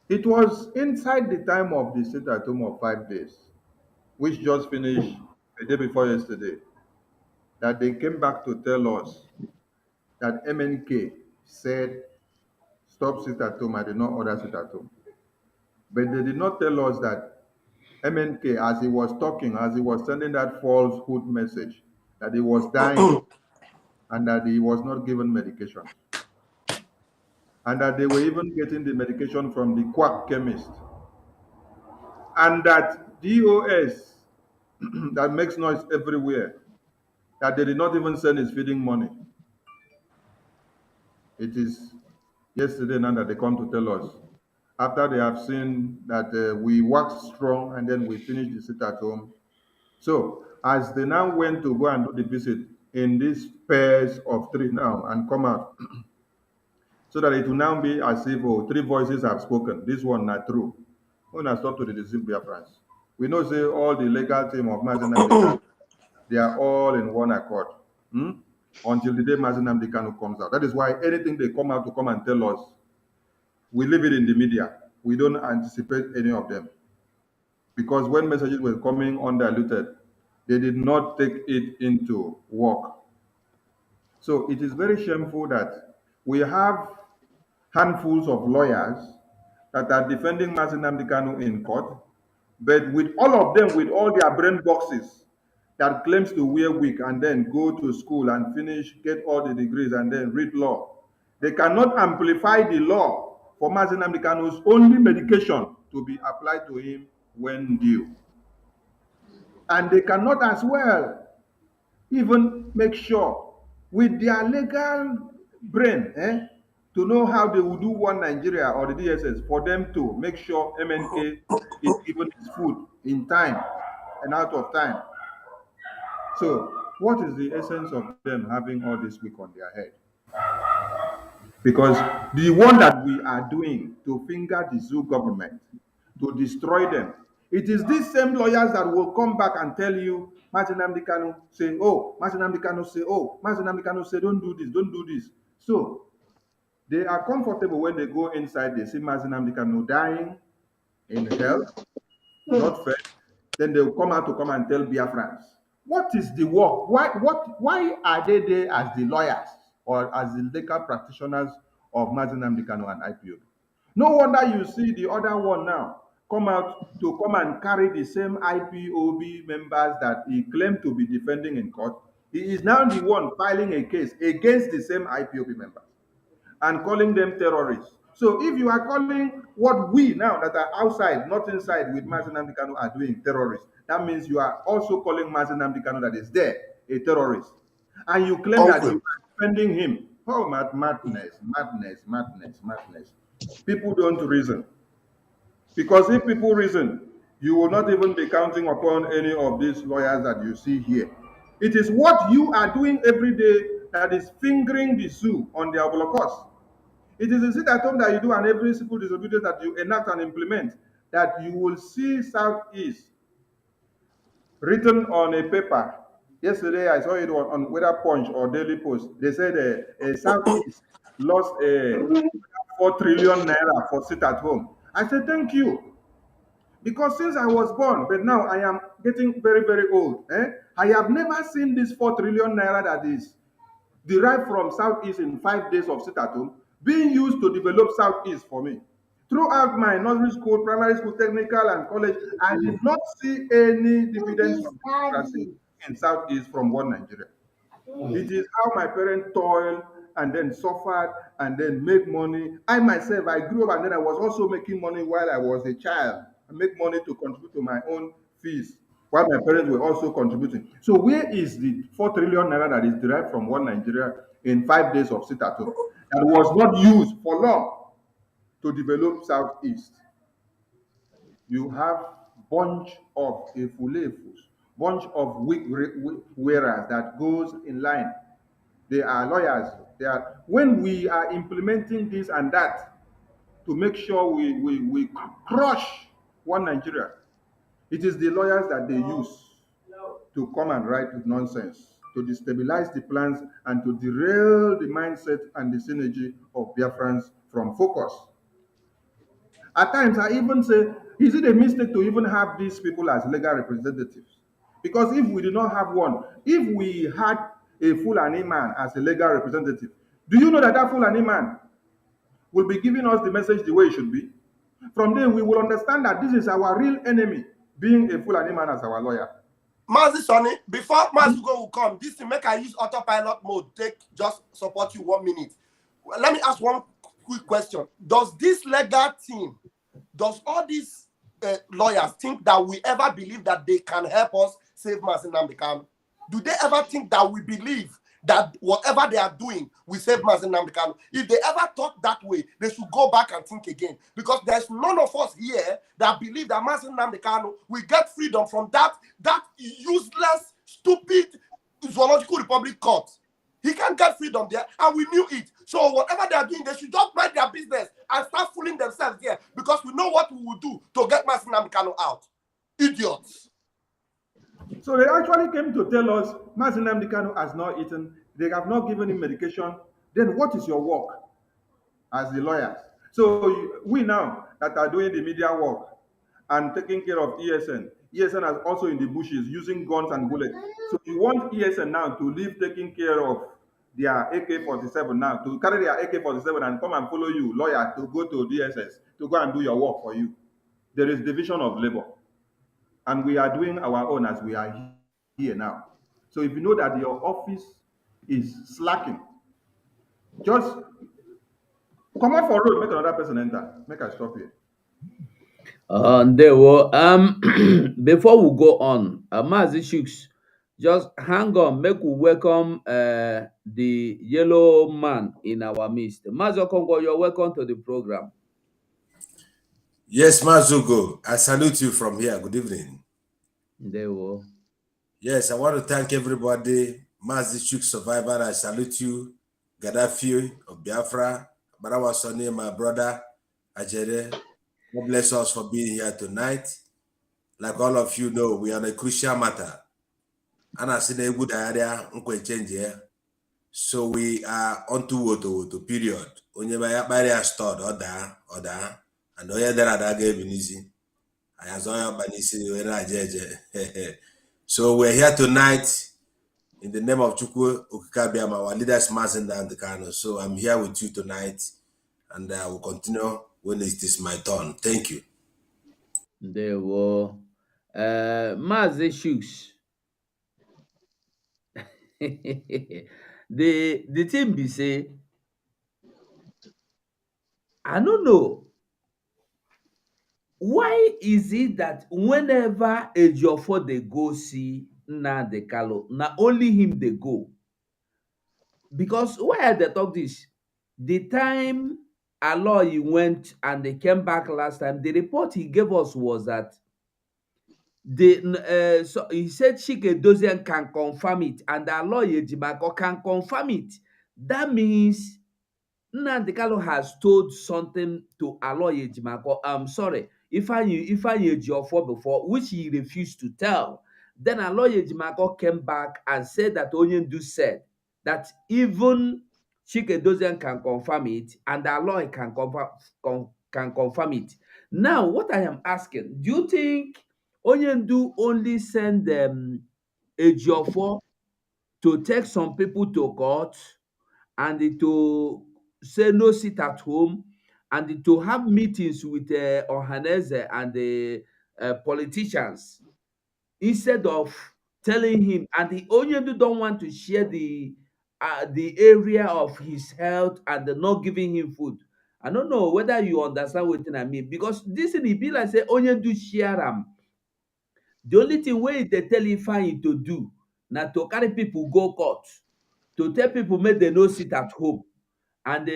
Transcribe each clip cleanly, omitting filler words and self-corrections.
It was inside the time of the sit at home of 5 days, which just finished the day before yesterday, that they came back to tell us that MNK said, stop sit at home. I did not order sit at home. But they did not tell us that MNK, as he was talking, as he was sending that falsehood message, that he was dying and that he was not given medication, and that they were even getting the medication from the quack chemist, and that DOS that makes noise everywhere, that they did not even send his feeding money. It is yesterday now that they come to tell us, after they have seen that we worked strong and then we finished the sit at home. So as they now went to go and do the visit in these pairs of three now and come out, so that it will now be as if three voices have spoken. This one not true. When I stop to the deceive BIAFRANS, we know say all the legal team of Mazen Kanu, they are all in one accord. Hmm? Until the day Mazen Kanu comes out. That is why anything they come out to come and tell us, we leave it in the media. We don't anticipate any of them. Because when messages were coming undiluted, they did not take it into work. So it is very shameful that we have handfuls of lawyers that are defending Mazi Nnamdi Kanu in court, but with all of them, with all their brain boxes that claims to wear wig and then go to school and finish, get all the degrees and then read law, they cannot amplify the law for Mazi Nnamdi Kanu's only medication to be applied to him when due. And they cannot as well even make sure with their legal brain to know how they will do one Nigeria or the DSS for them to make sure MNK is given his food in time and out of time. So, what is the essence of them having all this week on their head? Because the one that we are doing to finger the zoo government, to destroy them, it is these same lawyers that will come back and tell you, Martin Kanu say, oh, Martin Kanu say, oh, Martin Kanu say, don't do this, don't do this. So they are comfortable when they go inside, they see Martin Kanu dying in hell, not fed. Then they will come out to come and tell Biafrans. What is the work? Why are they there as the lawyers or as the legal practitioners of Mazi Nnamdi Kanu and IPOB? No wonder you see the other one now come out to come and carry the same IPOB members that he claimed to be defending in court. He is now the one filing a case against the same IPOB members and calling them terrorists. So if you are calling what we now that are outside, not inside with Mazi Nnamdi Kanu are doing terrorists, that means you are also calling Mazi Nnamdi Kanu that is there a terrorist. And you claim that you Uncle, are defending him. Oh, madness, madness, madness, madness. People don't reason. Because if people reason, you will not even be counting upon any of these lawyers that you see here. It is what you are doing every day that is fingering the zoo on their blockers. It is a sit at home that you do and every civil disobedience that you enact and implement that you will see Southeast written on a paper. Yesterday, I saw it on whether Punch or Daily Post. They said Southeast lost 4 trillion naira for sit at home. I said, thank you. Because since I was born, but now I am getting very, very old. I have never seen this 4 trillion naira that is derived from Southeast in 5 days of sit at home being used to develop Southeast for me. Throughout my nursery school, primary school, technical, and college, I did not see any dividends from democracy in Southeast from one Nigeria. It is how my parents toiled and then suffered and then make money. I myself, I grew up and then I was also making money while I was a child. I make money to contribute to my own fees while my parents were also contributing. So where is the 4 trillion naira that is derived from one Nigeria in 5 days of sit at home that was not used for long to develop Southeast? You have bunch of efulefus, bunch of wearers that goes in line. They are lawyers. They are when we are implementing this and that to make sure we crush one Nigeria. It is the lawyers that they use to come and write nonsense, to destabilize the plans and to derail the mindset and the synergy of Biafrans from focus. At times, I even say, is it a mistake to even have these people as legal representatives? Because if we do not have one, if we had a Fulani man as a legal representative, do you know that that Fulani man will be giving us the message the way it should be? From there, we will understand that this is our real enemy, being a Fulani man as our lawyer. Mazi Sonny, before Mazugo will come, this to make I use autopilot mode, take just support you 1 minute. Let me ask one quick question. Does this legal team, does all these lawyers think that we ever believe that they can help us save Mazi Nnamdi Kanu? Do they ever think that we believe that whatever they are doing will save Mazi Nnamdi Kanu? If they ever thought that way, they should go back and think again. Because there's none of us here that believe that Mazi Nnamdi Kanu will get freedom from that useless, stupid zoological republic court. He can't get freedom there, and we knew it. So whatever they are doing, they should just mind their business and start fooling themselves there, because we know what we will do to get Mazi Nnamdi Kanu out. Idiots. So they actually came to tell us Mazi Nnamdi Kanu has not eaten, they have not given him medication. Then what is your work as the lawyers? So we now that are doing the media work and taking care of ESN is also in the bushes using guns and bullets. So you want ESN now to leave taking care of their AK-47 now, to carry their AK-47 and come and follow you, lawyer, to go to DSS, to go and do your work for you. There is division of labor. And we are doing our own as we are here now. So if you know that your office is slacking, just come out for road, make another person enter. Make us stop here. There were before we go on, Mazi Shooks, just hang on, make we welcome the yellow man in our midst. Mazi Okongo, you're welcome to the program. Yes, Mazugo, I salute you from here. Good evening. There were. Yes, I want to thank everybody. Mazi Shooks survivor, I salute you. Gaddafi of Biafra, Barawa Sonny, my brother, Ajere. God bless us for being here tonight. Like all of you know, we are on a crucial matter. And I see a good area, change here. So we are on to Woto period. Onye baya stored order. And oya there that gave easy. I has oya banisi jeje. So we're here tonight in the name of Chukwu Okikabiam, our leaders Mazi Nnamdi Kanu. So I'm here with you tonight, and I will continue when it is my turn. Thank you. There were Mazi Shooks. the thing be say, I don't know. Why is it that whenever Ejiofor they go see Nnamdi Kanu, na only him they go? Because why they talk this? The time Aloy went and they came back last time, the report he gave us was that so he said Chike Dozian can confirm it, and Aloy Ejimako can confirm it. That means Nnamdi Kanu has told something to Aloy Ejimako. I'm sorry, if I Ejiofor before, which he refused to tell. Then Aloy Ejimako came back and said that Onyendu said that even Chike Dozian can confirm it, and Aloy can confirm it. Now, what I am asking, do you think Onyendu only send Ejiofor to take some people to court and to say no sit at home and to have meetings with Ohaneze and the politicians instead of telling him, and the Onyendu don't want to share the area of his health and not giving him food? I don't know whether you understand what I mean, because this thing e be like say Onyendu share am. The only thing wey they tell Ifeanyi to do na to carry people go court, to tell people make they no sit at home, and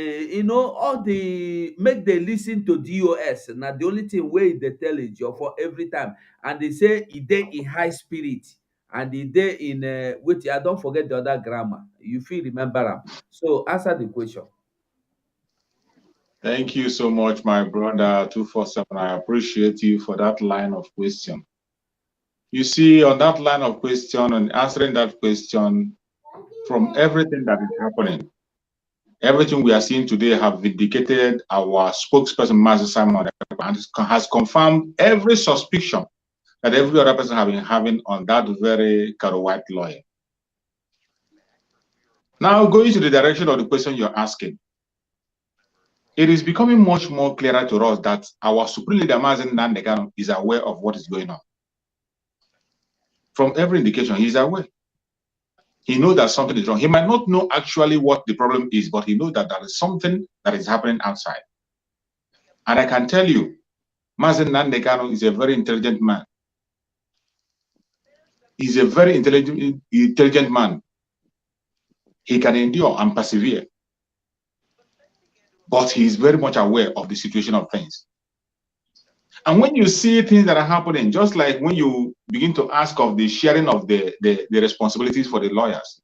all the make they listen to DOS. Na the only thing wey they tell Ejiofor every time, and they say e dey in high spirit and e dey in wait, I don't forget the other grammar. You fit remember am. So answer the question. Thank you so much, my brother 247. I appreciate you for that line of question. You see, on that line of question and answering that question, from everything that is happening, everything we are seeing today have vindicated our spokesperson, Mazi Simon and has confirmed every suspicion that every other person has been having on that very white lawyer. Now, going to the direction of the question you're asking, it is becoming much more clearer to us that our Supreme Leader, Mazen Nandekano, is aware of what is going on. From every indication, he's aware. He knows that something is wrong. He might not know actually what the problem is, but he knows that there is something that is happening outside. And I can tell you, Mazen Nandekano is a very intelligent man. He's a very intelligent man. He can endure and persevere. But he is very much aware of the situation of things. And when you see things that are happening, just like when you begin to ask of the sharing of the responsibilities for the lawyers,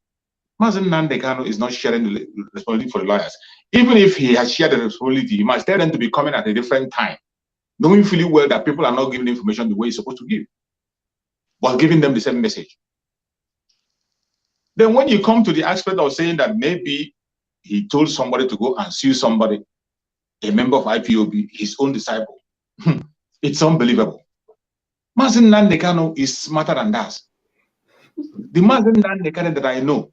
Mazen Nandekano is not sharing the responsibility for the lawyers. Even if he has shared the responsibility, he must tell them to be coming at a different time, knowing fully well that people are not giving information the way he's supposed to give, but giving them the same message. Then when you come to the aspect of saying that maybe he told somebody to go and sue somebody, a member of IPOB, his own disciple, it's unbelievable. Mazen Nandekano is smarter than that. The Mazen Nandekano that I know,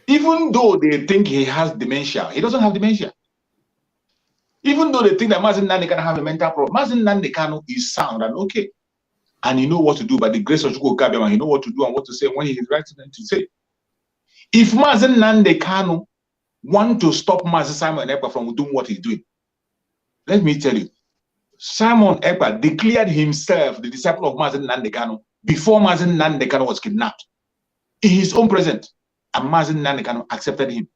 even though they think he has dementia, he doesn't have dementia. Even though they think that Mazen Nandekano has a mental problem, Mazen Nandekano is sound and okay. And he knows what to do. By the grace of Chukwu Kabiyama, he knows what to do and what to say when he is right to say. If Mazen Nandekano want to stop Mazen Simon Ekpa from doing what he's doing, let me tell you, Simon Ekpa declared himself the disciple of Mazen Nandekano before Mazen Nandekano was kidnapped in his own presence, and Mazen Nandekano accepted him.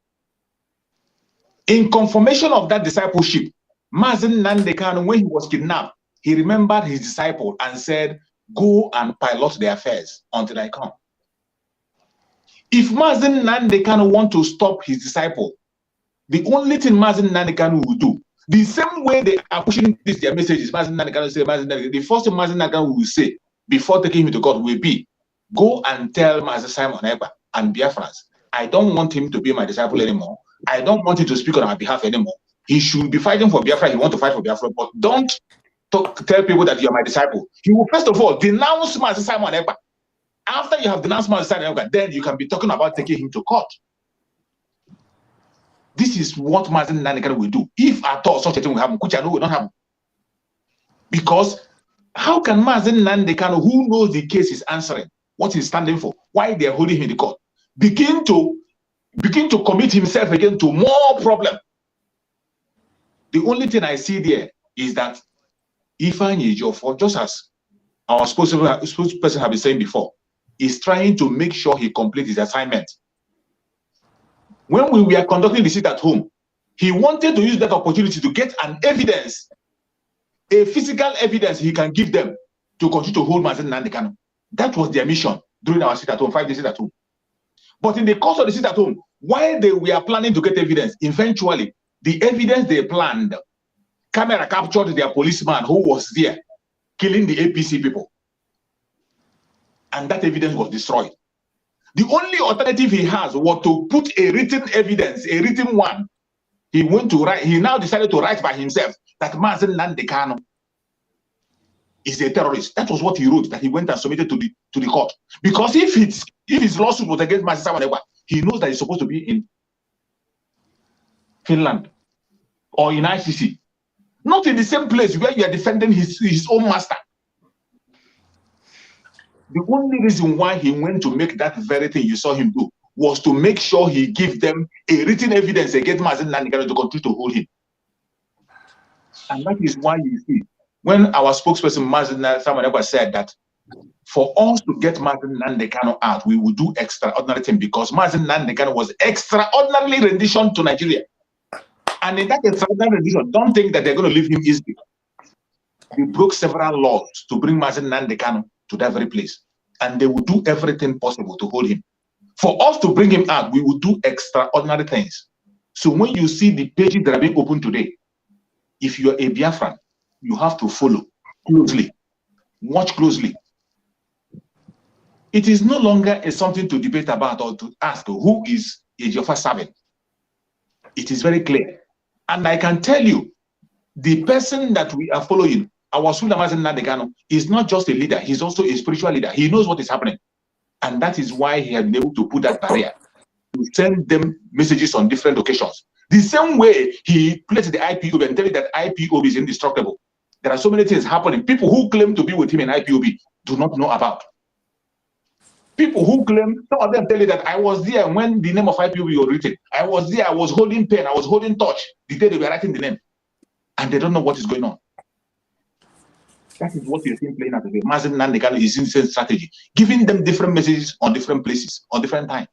In confirmation of that discipleship, Mazen Nandekano, when he was kidnapped, he remembered his disciple and said, "Go and pilot the affairs until I come." If Mazen Nandekano want to stop his disciple, the only thing Mazen Nandekano will do, the same way they are pushing their messages, Mazen Nandekano say, the first thing Mazen Nandekano will say before taking him to court will be, "Go and tell Mazen Simon Ekpa and BIAFRANS, I don't want him to be my disciple anymore. I don't want him to speak on our behalf anymore. He should be fighting for Biafra. He wants to fight for Biafra, but don't tell people that you're my disciple." He will first of all denounce Mazen Simon Ekpa. After you have denounced Mazen Simon Ekpa, then you can be talking about taking him to court. This is what Mazen Nandekano will do. If at all such a thing will happen, which I know will not happen. Because how can Mazen Nandekano, who knows the case is answering, what he's standing for, why they're holding him in the court, begin to commit himself again to more problem? The only thing I see there is that Ifeanyi Ejiofor, just as our spokesperson have been saying before, is trying to make sure he completes his assignment. When we were conducting the sit at home, he wanted to use that opportunity to get an evidence, a physical evidence he can give them to continue to hold Mazen Nandekano. That was their mission during our sit at home, 5-day sit at home. But in the course of the sit at home, while they were planning to get evidence, eventually, the evidence they planned, camera captured their policeman who was there killing the APC people. And that evidence was destroyed. The only alternative he has was to put a written evidence, a written one. He went to write, he now decided to write by himself that Mazen Nandekano is a terrorist. That was what he wrote, that he went and submitted to the court. Because if his lawsuit was against Mazen Simon Ekpa, he knows that he's supposed to be in Finland or in ICC. Not in the same place where you are defending his own master. The only reason why he went to make that very thing you saw him do was to make sure he give them a written evidence against Mazen Nandekano to continue to hold him. And that is why you see, when our spokesperson Mazen Simon Ekpa said that for us to get Mazen Nandekano out, we will do extraordinary thing, because Mazen Nandekano was extraordinarily rendition to Nigeria. And in that extraordinary rendition, don't think that they're going to leave him easily. They broke several laws to bring Mazen Nandekano to that very place, and they will do everything possible to hold him. For us to bring him out, we will do extraordinary things. So when you see the pages that are being opened today, if you're a Biafran, you have to follow closely, watch closely. It is no longer something to debate about or to ask who is Ejiofor serving. It is very clear. And I can tell you, the person that we are following Our Sula Mazen Nandekano is not just a leader, he's also a spiritual leader. He knows what is happening. And that is why he had been able to put that barrier, to send them messages on different occasions. The same way he placed the IPOB and tell you that IPOB is indestructible. There are so many things happening. People who claim to be with him in IPOB do not know about. People who claim, some of them tell you that I was there when the name of IPOB was written. I was there, I was holding pen, I was holding touch the day they were writing the name. And they don't know what is going on. That is what you're seeing playing out today. Mazen Nandekano is in the same strategy, giving them different messages on different places, on different time.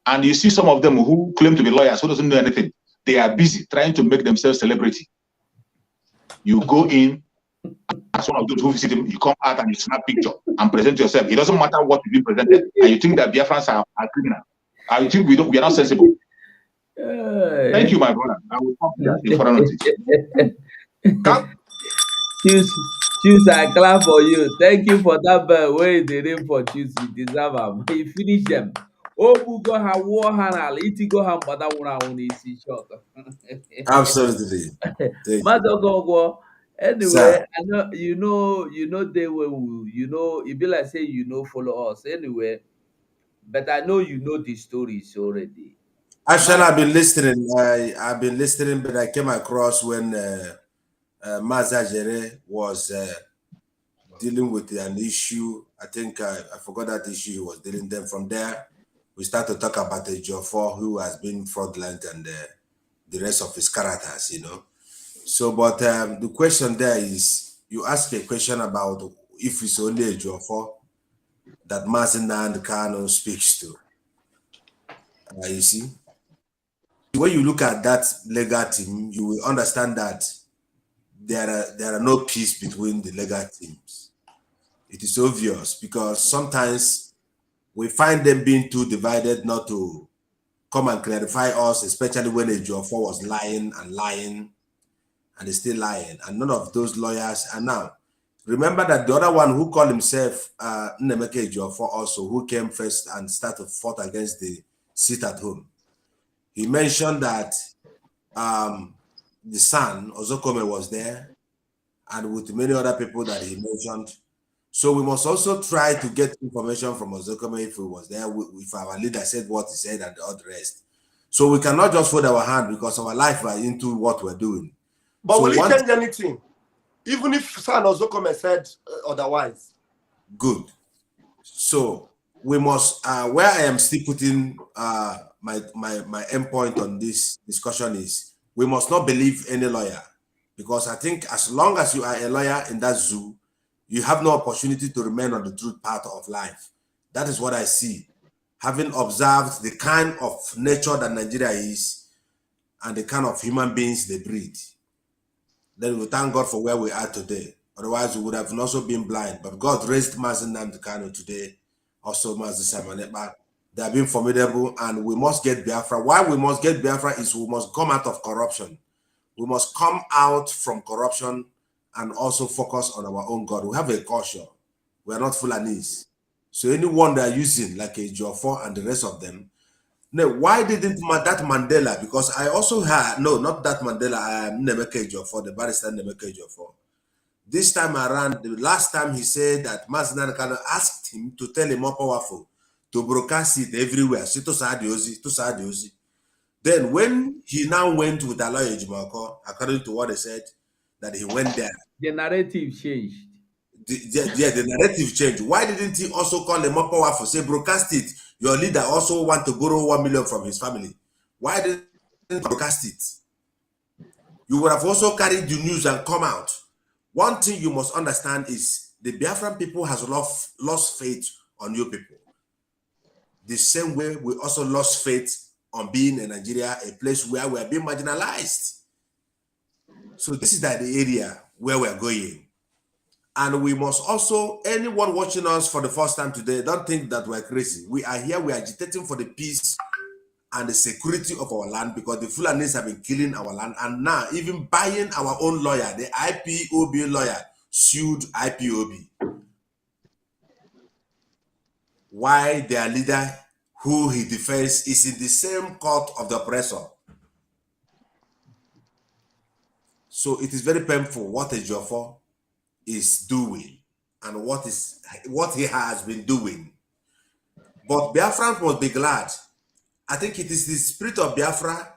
And you see some of them who claim to be lawyers, who doesn't know anything. They are busy trying to make themselves celebrity. You go in, as one of those who visit him, you come out and you snap picture and present yourself. It doesn't matter what is being presented. And you think that BIAFRANS are criminal. And you think we are not sensible. Thank you, my brother. I will come to that in further notice. Choose, I clap for you. Thank you for that bell. Where is the name for choose? You deserve them. He finished them. Oh, go ha war hanal. Iti go ha mother one is short. Absolutely. Madogo. Anyway, Sir. I know they will, it be like say follow us. Anyway, but I know the stories already. Actually, I've been listening. I've been listening, but I came across when Maza Jere was dealing with an issue. I think I forgot that issue he was dealing. Then from there, we start to talk about the Jofor who has been fraudulent and the rest of his characters, So, but the question there is, you ask a question about if it's only a Jofor that Mazina and Kano speaks to. You see, when you look at that legal team, you will understand that there are no peace between the legal teams. It is obvious because sometimes we find them being too divided not to come and clarify us, especially when a Jofor was lying and is still lying, and none of those lawyers are now. Remember that the other one who called himself Nemeke Jofor also, who came first and started fought against the sit at home. He mentioned that the son, Ozokome, was there, and with many other people that he mentioned. So we must also try to get information from Ozokome if he was there, if our leader said what he said and all the rest. So we cannot just fold our hand because our life are into what we're doing. But so will it change anything? Even if San Ozokome said otherwise? Good. So we must, where I am still putting my end point on this discussion is, we must not believe any lawyer, because I think as long as you are a lawyer in that zoo, you have no opportunity to remain on the truth path of life. That is what I see, having observed the kind of nature that Nigeria is and the kind of human beings they breed. Then we thank God for where we are today. Otherwise, we would have also been blind. But God raised Mazen Namdekano today, also Mazen Samaneba. They have been formidable, and we must get Biafra. Why we must get Biafra is we must come out of corruption. We must come out from corruption and also focus on our own God. We have a culture. We are not Fulanis. So anyone they are using, like a Jofor and the rest of them, no, why didn't that Mandela? Because I also had, no, not that Mandela, Nemeke Jofor, the barrister Nemeke Jofor. This time around, the last time he said that Mazen Kano asked him to tell him more powerful, to broadcast it everywhere. Then when he now went with Aloy Ejimako, according to what they said, that he went there. The narrative changed. The narrative changed. Why didn't he also call him more powerful? Say, broadcast it. Your leader also want to borrow 1 million from his family. Why didn't you broadcast it? You would have also carried the news and come out. One thing you must understand is the Biafran people has lost faith on you people. The same way we also lost faith on being in Nigeria, a place where we are being marginalized. So this is the area where we are going. And we must also, anyone watching us for the first time today, don't think that we're crazy. We are here, we are agitating for the peace and the security of our land, because the Fulanis have been killing our land, and now even buying our own lawyer, the IPOB lawyer, sued IPOB. Why their leader, who he defends, is in the same court of the oppressor. So it is very painful what a Jofor is doing and what he has been doing. But Biafrans must be glad. I think it is the spirit of Biafra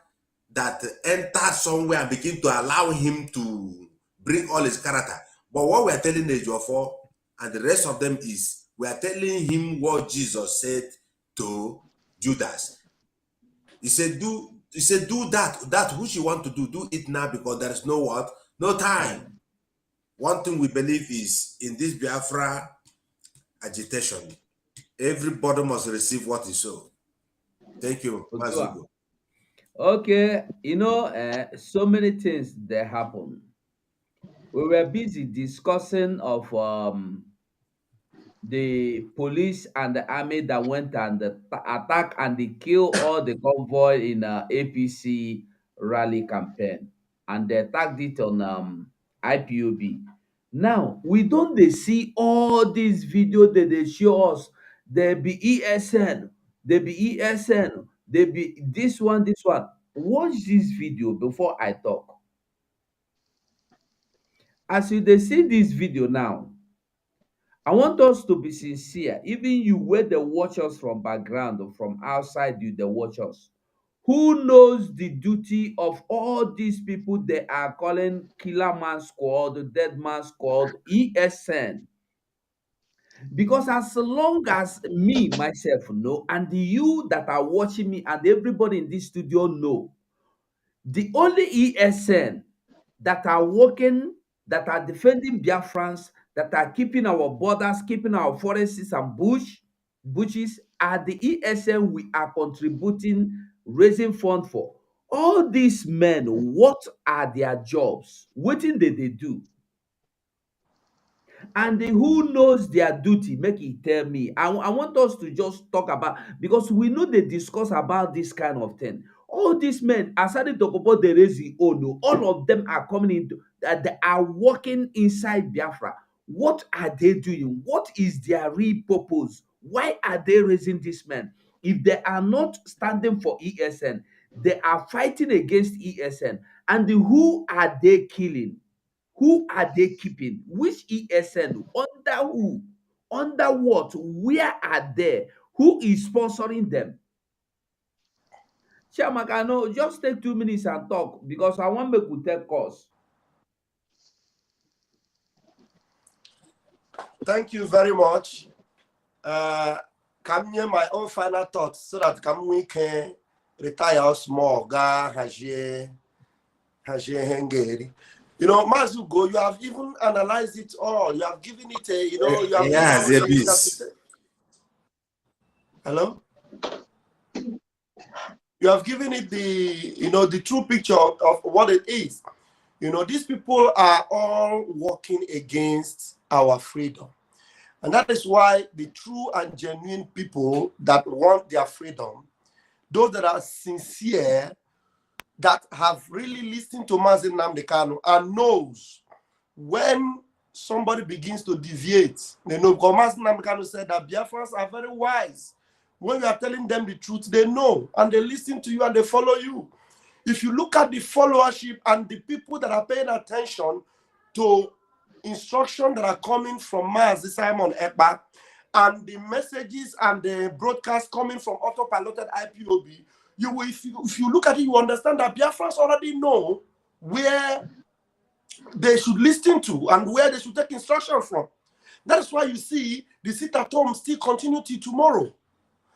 that entered somewhere and begin to allow him to bring all his character. But what we are telling Ejiofor and the rest of them is, we are telling him what Jesus said to Judas. He said, do that which you want to do it now, because there is no what? No time. One thing we believe is, in this Biafra agitation, everybody must receive what he sow. Thank you, Mazugo. Okay, you know, so many things that happen. We were busy discussing of the police and the army that went and attack and they kill all the convoy in APC rally campaign, and they attacked it on IPOB. Now we don't they see all these videos that they show us. There be ESN, there be ESN, there be this one, this one. Watch this video before I talk. As you they see this video now, I want us to be sincere. Even you where they watch us from background or from outside, you they watch us. Who knows the duty of all these people they are calling Killer Man Squad, the Dead Man Squad, ESN? Because as long as me, myself, know, and you that are watching me, and everybody in this studio know, the only ESN that are working, that are defending Biafrans, that are keeping our borders, keeping our forests and bushes, are the ESN we are contributing, raising funds for. All these men, what are their jobs? What did they do? And who knows their duty, make it tell me. I want us to just talk about, because we know they discuss about this kind of thing. All these men, aside talk about the raising ono, all of them are coming into that, they are working inside Biafra. What are they doing? What is their real purpose? Why are they raising these men? If they are not standing for ESN, they are fighting against ESN. And who are they killing? Who are they keeping? Which ESN? Under who? Under what? Where are they? Who is sponsoring them? Chiamaka, no, just take 2 minutes and talk, because I want me to take course. Thank you very much. Come near my own final thoughts so that we can retire small. You know, Mazugo, you have even analyzed it all. You have given it a, you know, you have Yes, given it yes. Hello? You have given it the, you know, the true picture of what it is. You know, these people are all working against our freedom. And that is why the true and genuine people that want their freedom, those that are sincere, that have really listened to Mazi Nnamdi Kanu and knows when somebody begins to deviate, they know, because Mazi Nnamdi Kanu said that Biafrans are very wise. When you are telling them the truth, they know, and they listen to you and they follow you. If you look at the followership and the people that are paying attention to instructions that are coming from Mazi Simon Ekpa, and the messages and the broadcasts coming from autopiloted IPOB, you will, if you look at it, you understand that Biafrans already know where they should listen to and where they should take instruction from. That is why you see the sit at home still continue till tomorrow.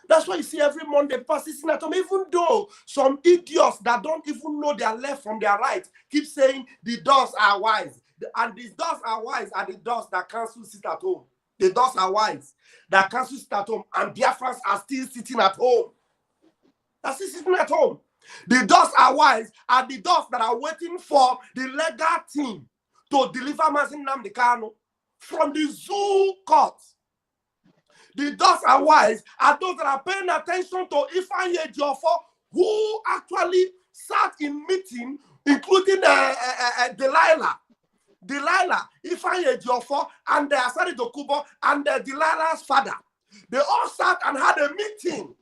That's why you see every Monday pass sitting at home, even though some idiots that don't even know their left from their right keep saying the doors are wise. And the doors are wise are the doors that cancel sit at home. The doors are wise that cancel sit at home, and Biafrans are still sitting at home. They're still sitting at home. The doors are wise are the doors that are waiting for the legal team to deliver Mazi Nnamdi Kanu from the zoo court. The doors are wise are those that are paying attention to Ifeanyi Ejiofor, who actually sat in meeting, including Delilah, Ifeanyi Ejiofor, and Asari Dokubo, and Delilah's father. They all sat and had a meeting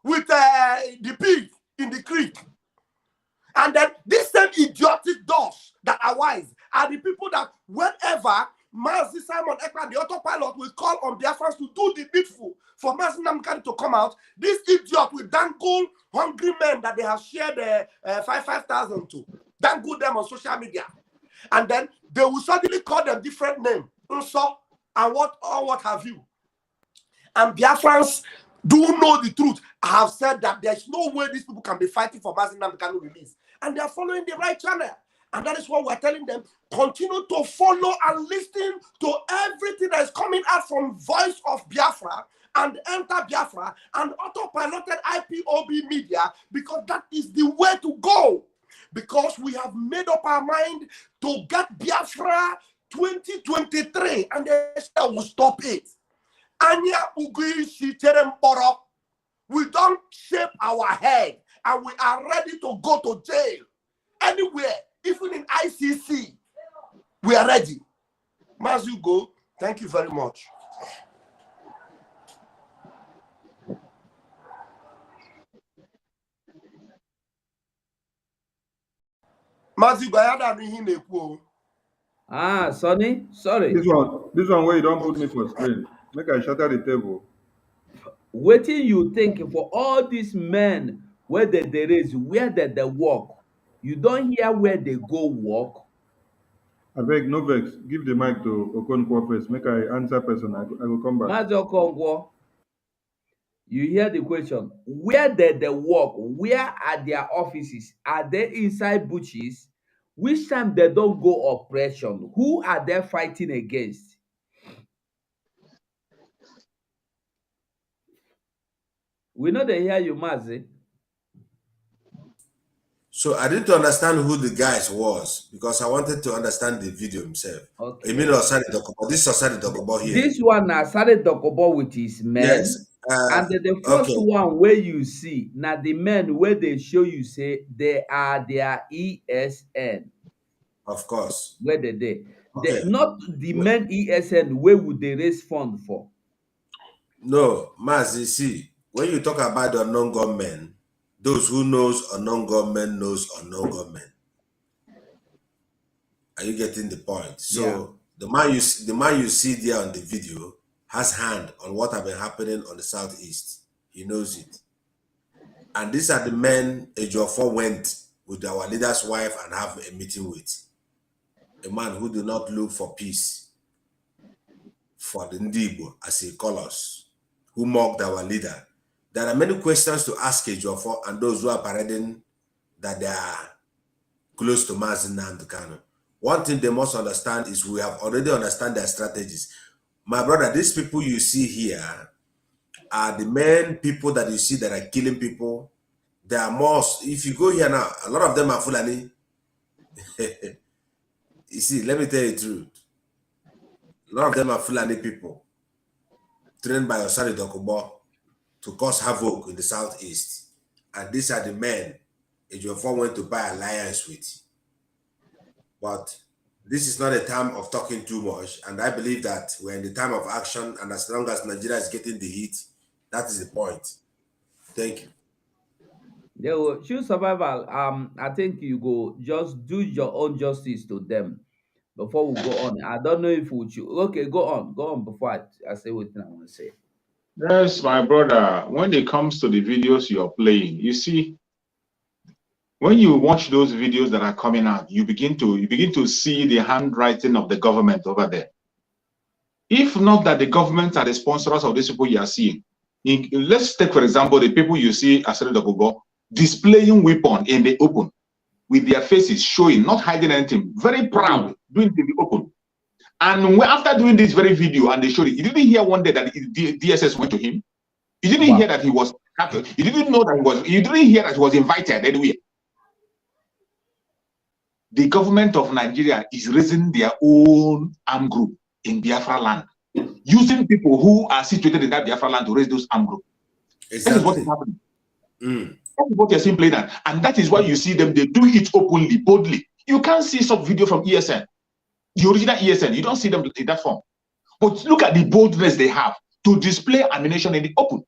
with the pig in the creek. And then these same idiotic doors that are wise are the people that whenever Mazi Simon Ekpa, the autopilot, will call on Biafrans to do the needful for Mazi Nnamdi Kanu to come out. This idiot will dangle hungry men that they have shared 5,000 to, dangle them on social media. And then they will suddenly call them different names, Unso, and what have you. And Biafrans do know the truth. I have said that there's no way these people can be fighting for Mazi Nnamdi Kanu release. And they are following the right channel. And that is what we're telling them. Continue to follow and listen to everything that is coming out from Voice of Biafra and Enter Biafra and autopiloted IPOB media, because that is the way to go. Because we have made up our mind to get Biafra 2023, and they will stop it. We don't shape our head, and we are ready to go to jail anywhere, even in ICC. We are ready. As you go, thank you very much. Sonny, sorry. This one where you don't put me for screen. Make I shatter the table. Wetin you think for all these men where they raise, where they work? You don't hear where they go work? I beg, no vex. Give the mic to Okonkwo first. Make I answer person. I will come back. Mazi Okonkwo, you hear the question. Where they work? Where are their offices? Are they inside bushes? Which time they don't go operation? Who are they fighting against? We know they hear you, Mazi. So I didn't understand who the guys was, because I wanted to understand the video himself. Okay. You mean Osari Dokubo? This is Osari Dokubo here. This one na Osari Dokubo with his men. Yes. And the first one where you see, now the men where they show you say they are their ESN. Of course. Where they Okay. not the men ESN, where would they raise fund for? No, Mazi, see, when you talk about the unknown gunmen, those who knows unknown gunmen knows unknown gunmen. Are you getting the point? So Yeah. the man you see there on the video has hand on what have been happening on the southeast. He knows it. And these are the men Ejiofor went with our leader's wife and have a meeting with. A man who do not look for peace for the Ndibo, as he calls us, who mocked our leader. There are many questions to ask Ejiofor and those who are parading that they are close to Mazi Nnamdi Kanu. One thing they must understand is we have already understand their strategies. My brother, these people you see here are the main people that you see that are killing people. They are most, if you go here now, a lot of them are Fulani. You see, let me tell you the truth. A lot of them are Fulani people trained by Osari Dokubo to cause havoc in the southeast. And these are the men Ejiofor went to buy alliance with. But this is not a time of talking too much. And I believe that we're in the time of action. And as long as Nigeria is getting the heat, that is the point. Thank you. They will choose survival. I think you go just do your own justice to them before we go on. I don't know if we should. Okay, go on before I say what I want to say. Yes, my brother. When it comes to the videos you're playing, you see, when you watch those videos that are coming out, you begin to see the handwriting of the government over there. If not that the government are the sponsors of these people you are seeing. Let's take, for example, the people you see as displaying weapon in the open, with their faces showing, not hiding anything, very proud, doing it in the open. And after doing this very video and they showed it, you didn't hear one day that the DSS went to him. You didn't hear that he was captured. You didn't know that you didn't hear that he was invited anywhere. The government of Nigeria is raising their own armed group in Biafra land, using people who are situated in that Biafra land to raise those armed groups. Exactly. That is what is happening. That is what you're seeing playing, and that is why you see them. They do it openly, boldly. You can't see some video from ESN, the original ESN. You don't see them in that form. But look at the boldness they have to display ammunition in the open.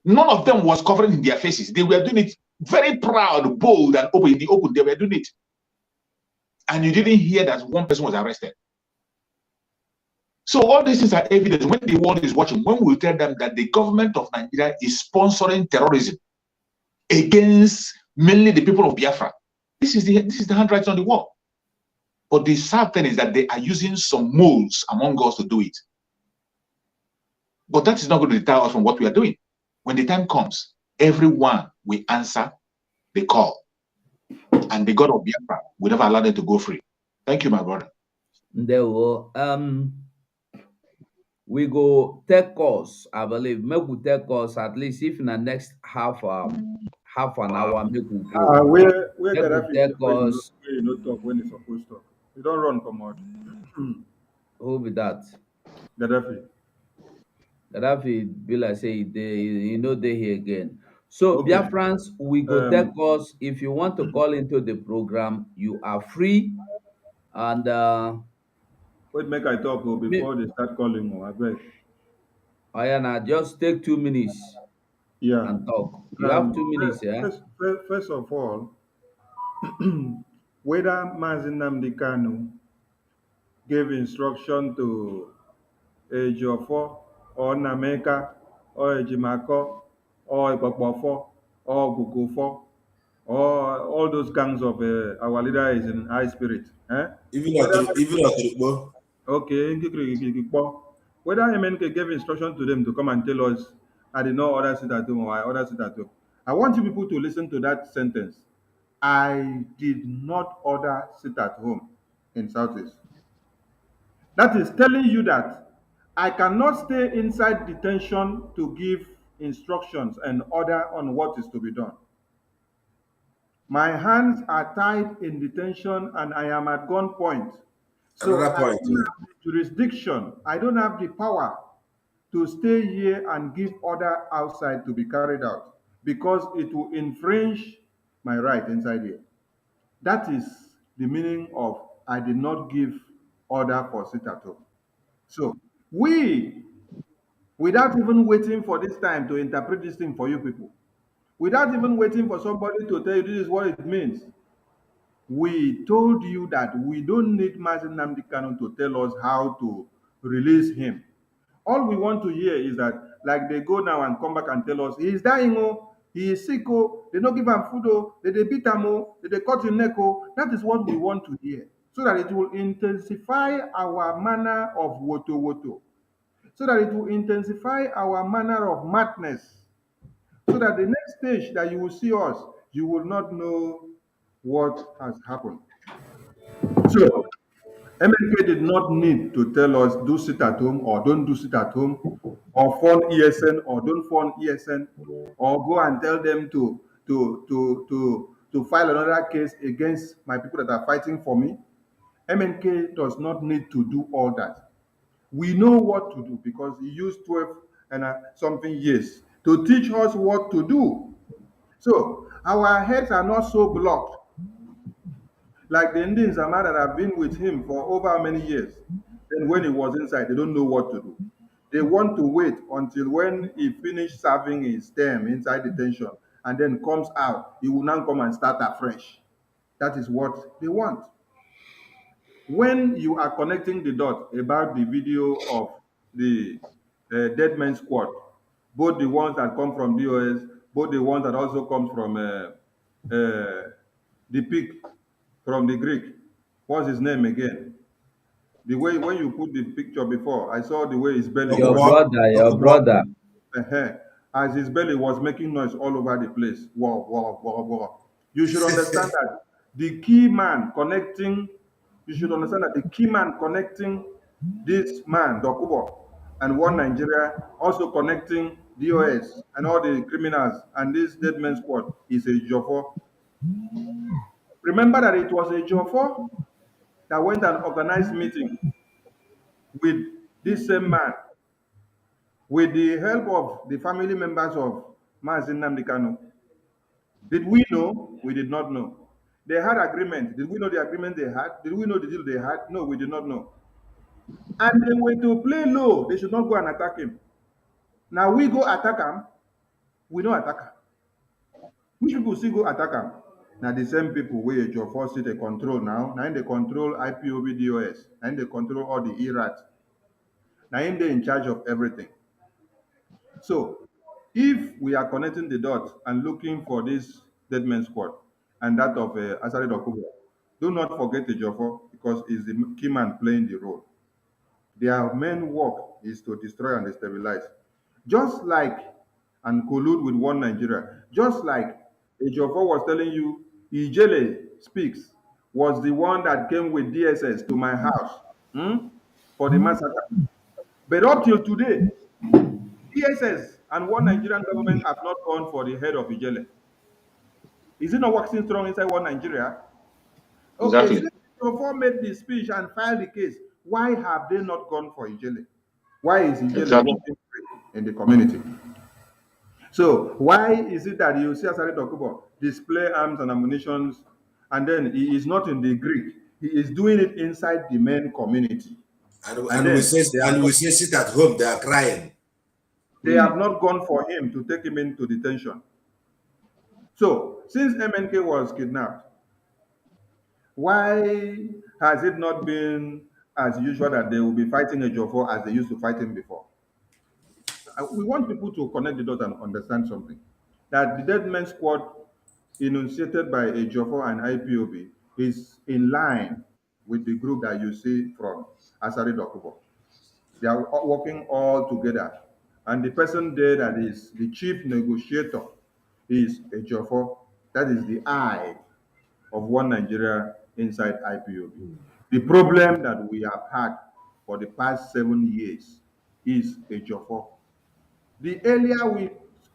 None of them was covering in their faces. They were doing it very proud, bold, and open in the open. They were doing it. and you didn't hear that one person was arrested. So all these things are evidence when the world is watching, when we tell them that the government of Nigeria is sponsoring terrorism against mainly the people of Biafra. This is the handwriting on the wall. But the sad thing is that they are using some moles among us to do it. But that is not going to deter us from what we are doing. When the time comes, everyone will answer the call. And the God of Biafra will never allow them to go free. Thank you, my brother. There will we go take course, I believe. Make we take course at least if in the next half an hour, make we go. Where Make we Gaddafi take dey course. where you no talk when he's supposed to talk. You don't run comot. Who be that? Gaddafi. Gaddafi be like say he no dey here again. So Okay. Biafrans, we go take Um, course. If you want to call into the program, you are free. And wait, make I talk before they start calling. I beg. Ayana, just take 2 minutes Yeah. and talk. You have 2 minutes, yeah? First of all, whether Mazin Nnamdi Kanu gave instruction to Ejiofor or Nameka or Ejimako or Ikpokpofo or Gugufo or all those gangs of our leader is in high spirit. Eh? Even Whether Otorikpo. okay, whether MNK gave instruction to them to come and tell us, I did not order sit at home or I ordered sit at home. I want you people to listen to that sentence. I did not order sit at home in Southeast. That is telling you that I cannot stay inside detention to give instructions and order on what is to be done. My hands are tied in detention and I am at gunpoint. So Another I point. don't have the jurisdiction, I don't have the power to stay here and give order outside to be carried out because it will infringe my right inside here. That is the meaning of I did not give order for sit at home. So we, without even waiting for this time to interpret this thing for you people, without even waiting for somebody to tell you this is what it means, we told you that we don't need Mazin Nnamdi Kanu to tell us how to release him. All we want to hear is that, like they go now and come back and tell us, he is dying, oh, he is sick, oh, they don't give him food, oh, they beat him, oh, they cut his neck, oh. That is what we want to hear, so that it will intensify our manner of woto woto, so that it will intensify our manner of madness, so that the next stage that you will see us, you will not know what has happened. So MNK did not need to tell us do sit at home or don't do sit at home, or phone ESN or don't phone ESN, or go and tell them to file another case against my people that are fighting for me. MNK does not need to do all that. We know what to do because he used 12 and something years to teach us what to do. So our heads are not so blocked like the Indians Zama that have been with him for over many years. Then when he was inside, they don't know what to do. They want to wait until when he finished serving his term inside detention and then comes out, he will now come and start afresh. That is what they want. When you are connecting the dot about the video of the dead man squad, both the ones that come from DOS, both the ones that also come from the pig, from the Greek. What's his name again? The way when you put the picture before, I saw the way his belly Your was. brother, your Okubo. brother. As his belly was making noise all over the place. Wow, wow, wow, wow. You should understand that the key man connecting, you should understand that the key man connecting this man, Dokubo, and one Nigeria, also connecting DOS and all the criminals and this dead man squad is a Jofo. Remember that it was a Jofo that went and organized meeting with this same man with the help of the family members of Mazin Nnamdi Kanu. Did we know? We did not know. They had agreement. Did we know the agreement they had? Did we know the deal they had? No, we did not know. And they were to play low. They should not go and attack him. Now we go attack him. We don't attack him. Which people still go attack him? Now the same people wey Ejiofor still dey control now, na im dey control IPOB DOS, na im dey control all the ERAT, na im dey in charge of everything. So if we are connecting the dots and looking for this dead man squad and that of Asari Dokubo, do not forget Ejiofor because he's the key man playing the role. Their main work is to destroy and destabilize. Just like and collude with one Nigeria. Just like Ejiofor was telling you, Ijele speaks, was the one that came with DSS to my house for the massacre. But up till today, DSS and one Nigerian government have not gone for the head of Ijele. Is it not working strong inside one Nigeria? Okay, Exactly. since Ejiofor made the speech and filed the case, why have they not gone for Ijele? Why is Ijele Exactly. working in the community? So why is it that you see Asari Dokubo display arms and ammunition, and then he is not in the Greek? He is doing it inside the main community. And And we then say sit at home, they are crying. they have not gone for him to take him into detention. So since MNK was kidnapped, why has it not been as usual that they will be fighting Ejiofor as they used to fight him before? We want people to connect the dots and understand something. That the Dead Men Squad enunciated by Ejiofor and IPOB is in line with the group that you see from Asari Dokubo. They are working all together. And the person there that is the chief negotiator is Ejiofor. That is the eye of one Nigeria inside IPOB. The problem that we have had for the past 7 years is Ejiofor. The earlier we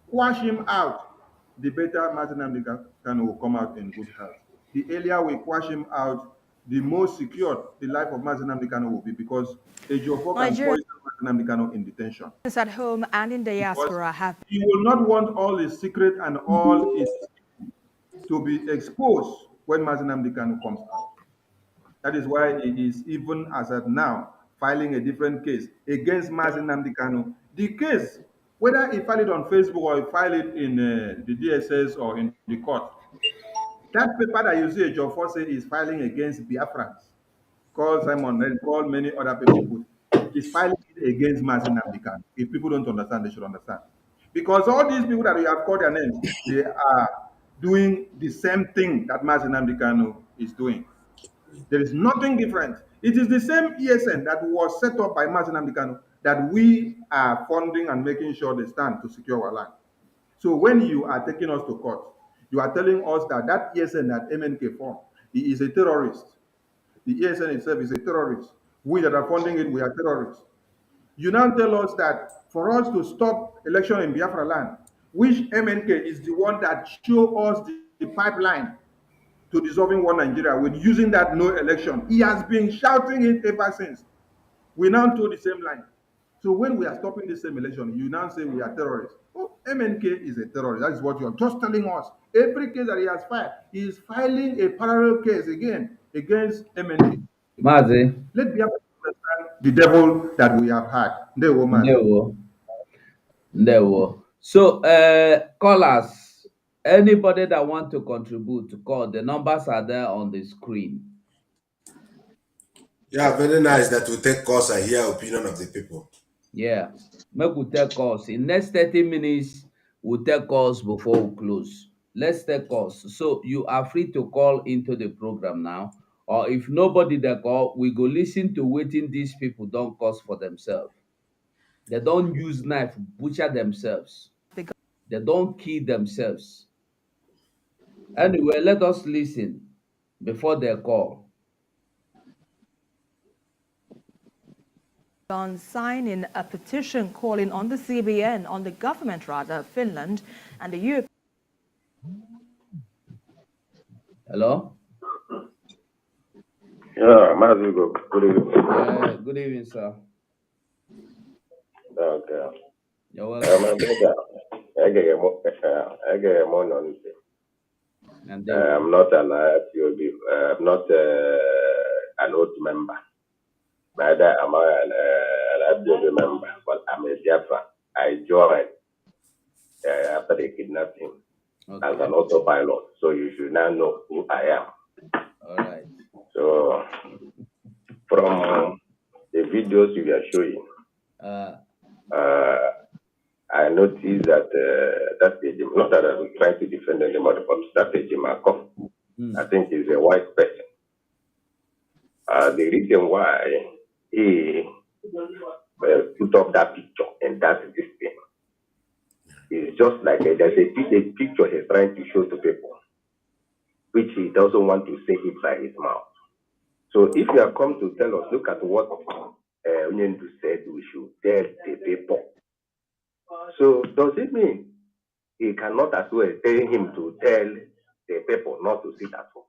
squash him out, the better Martin Kanu will come out in good health. The earlier we squash him out, the more secure the life of Martin Kanu will be because Ejiofor can Nigerians poison Martin Kanu in detention. at home and in Because diaspora have he will not want all his secret and all his to be exposed when Martin Kanu comes out. That is why he is even as at now filing a different case against Mazin Nnamdi Kanu. The case, whether he filed it on Facebook or he filed it in the DSS or in the court, that paper that you see Ejiofor say is filing against BIAFRANS, call Simon and call many other people, is filing it against Mazin Nnamdi Kanu. If people don't understand, they should understand. Because all these people that we have called their names, they are doing the same thing that Mazin Nnamdi Kanu is doing. There is nothing different. It is the same ESN that was set up by Martin Kanu that we are funding and making sure they stand to secure our land. So when you are taking us to court, you are telling us that that ESN that MNK formed, he is a terrorist. The ESN itself is a terrorist. We that are funding it, we are terrorists. You now tell us that for us to stop election in Biafra land, which MNK is the one that show us the pipeline to dissolving one Nigeria with using that no election. He has been shouting it ever since. We now told the same line. So when we are stopping the same election, you now say we are terrorists. Oh, MNK is a terrorist. That is what you are just telling us. Every case that he has filed, he is filing a parallel case again against MNK. Mazi, Let me understand the devil that we have had. Ndewo, Ndewo. So, callers, anybody that want to contribute to call, the numbers are there on the screen. Yeah, very nice that we take calls and hear opinion of the people. Yeah, make we take calls. In next 30 minutes, we'll take calls before we close. Let's take calls. So you are free to call into the program now. Or if nobody they call, we go listen to waiting these people don't cause for themselves. They don't use knife, butcher themselves. begun. They don't kill themselves. Anyway, let us listen before they call. On signing a petition calling on the CBN, on the government rather, of Finland and the European Hello? Yeah, Mazigo. Good evening. Good evening, sir. Okay. You're welcome. My brother, I get more on it. And I'm not an IPOB, I'm not an old member. Neither am I an IPOB member, but I'm a Biafra. I joined after they kidnapped him. as an autopilot. So you should now know who I am. All right. So from the videos you are showing, I noticed that that not that I'm trying to defend anybody, but that Markov, I think is a wise person. The reason why he put up that picture and that's this thing is just like there's a picture he's trying to show to people, which he doesn't want to say it by his mouth. So if you have come to tell us, look at what Onyendu said, we should tell the people. So does it mean he cannot as well tell him to tell the people not to sit at home?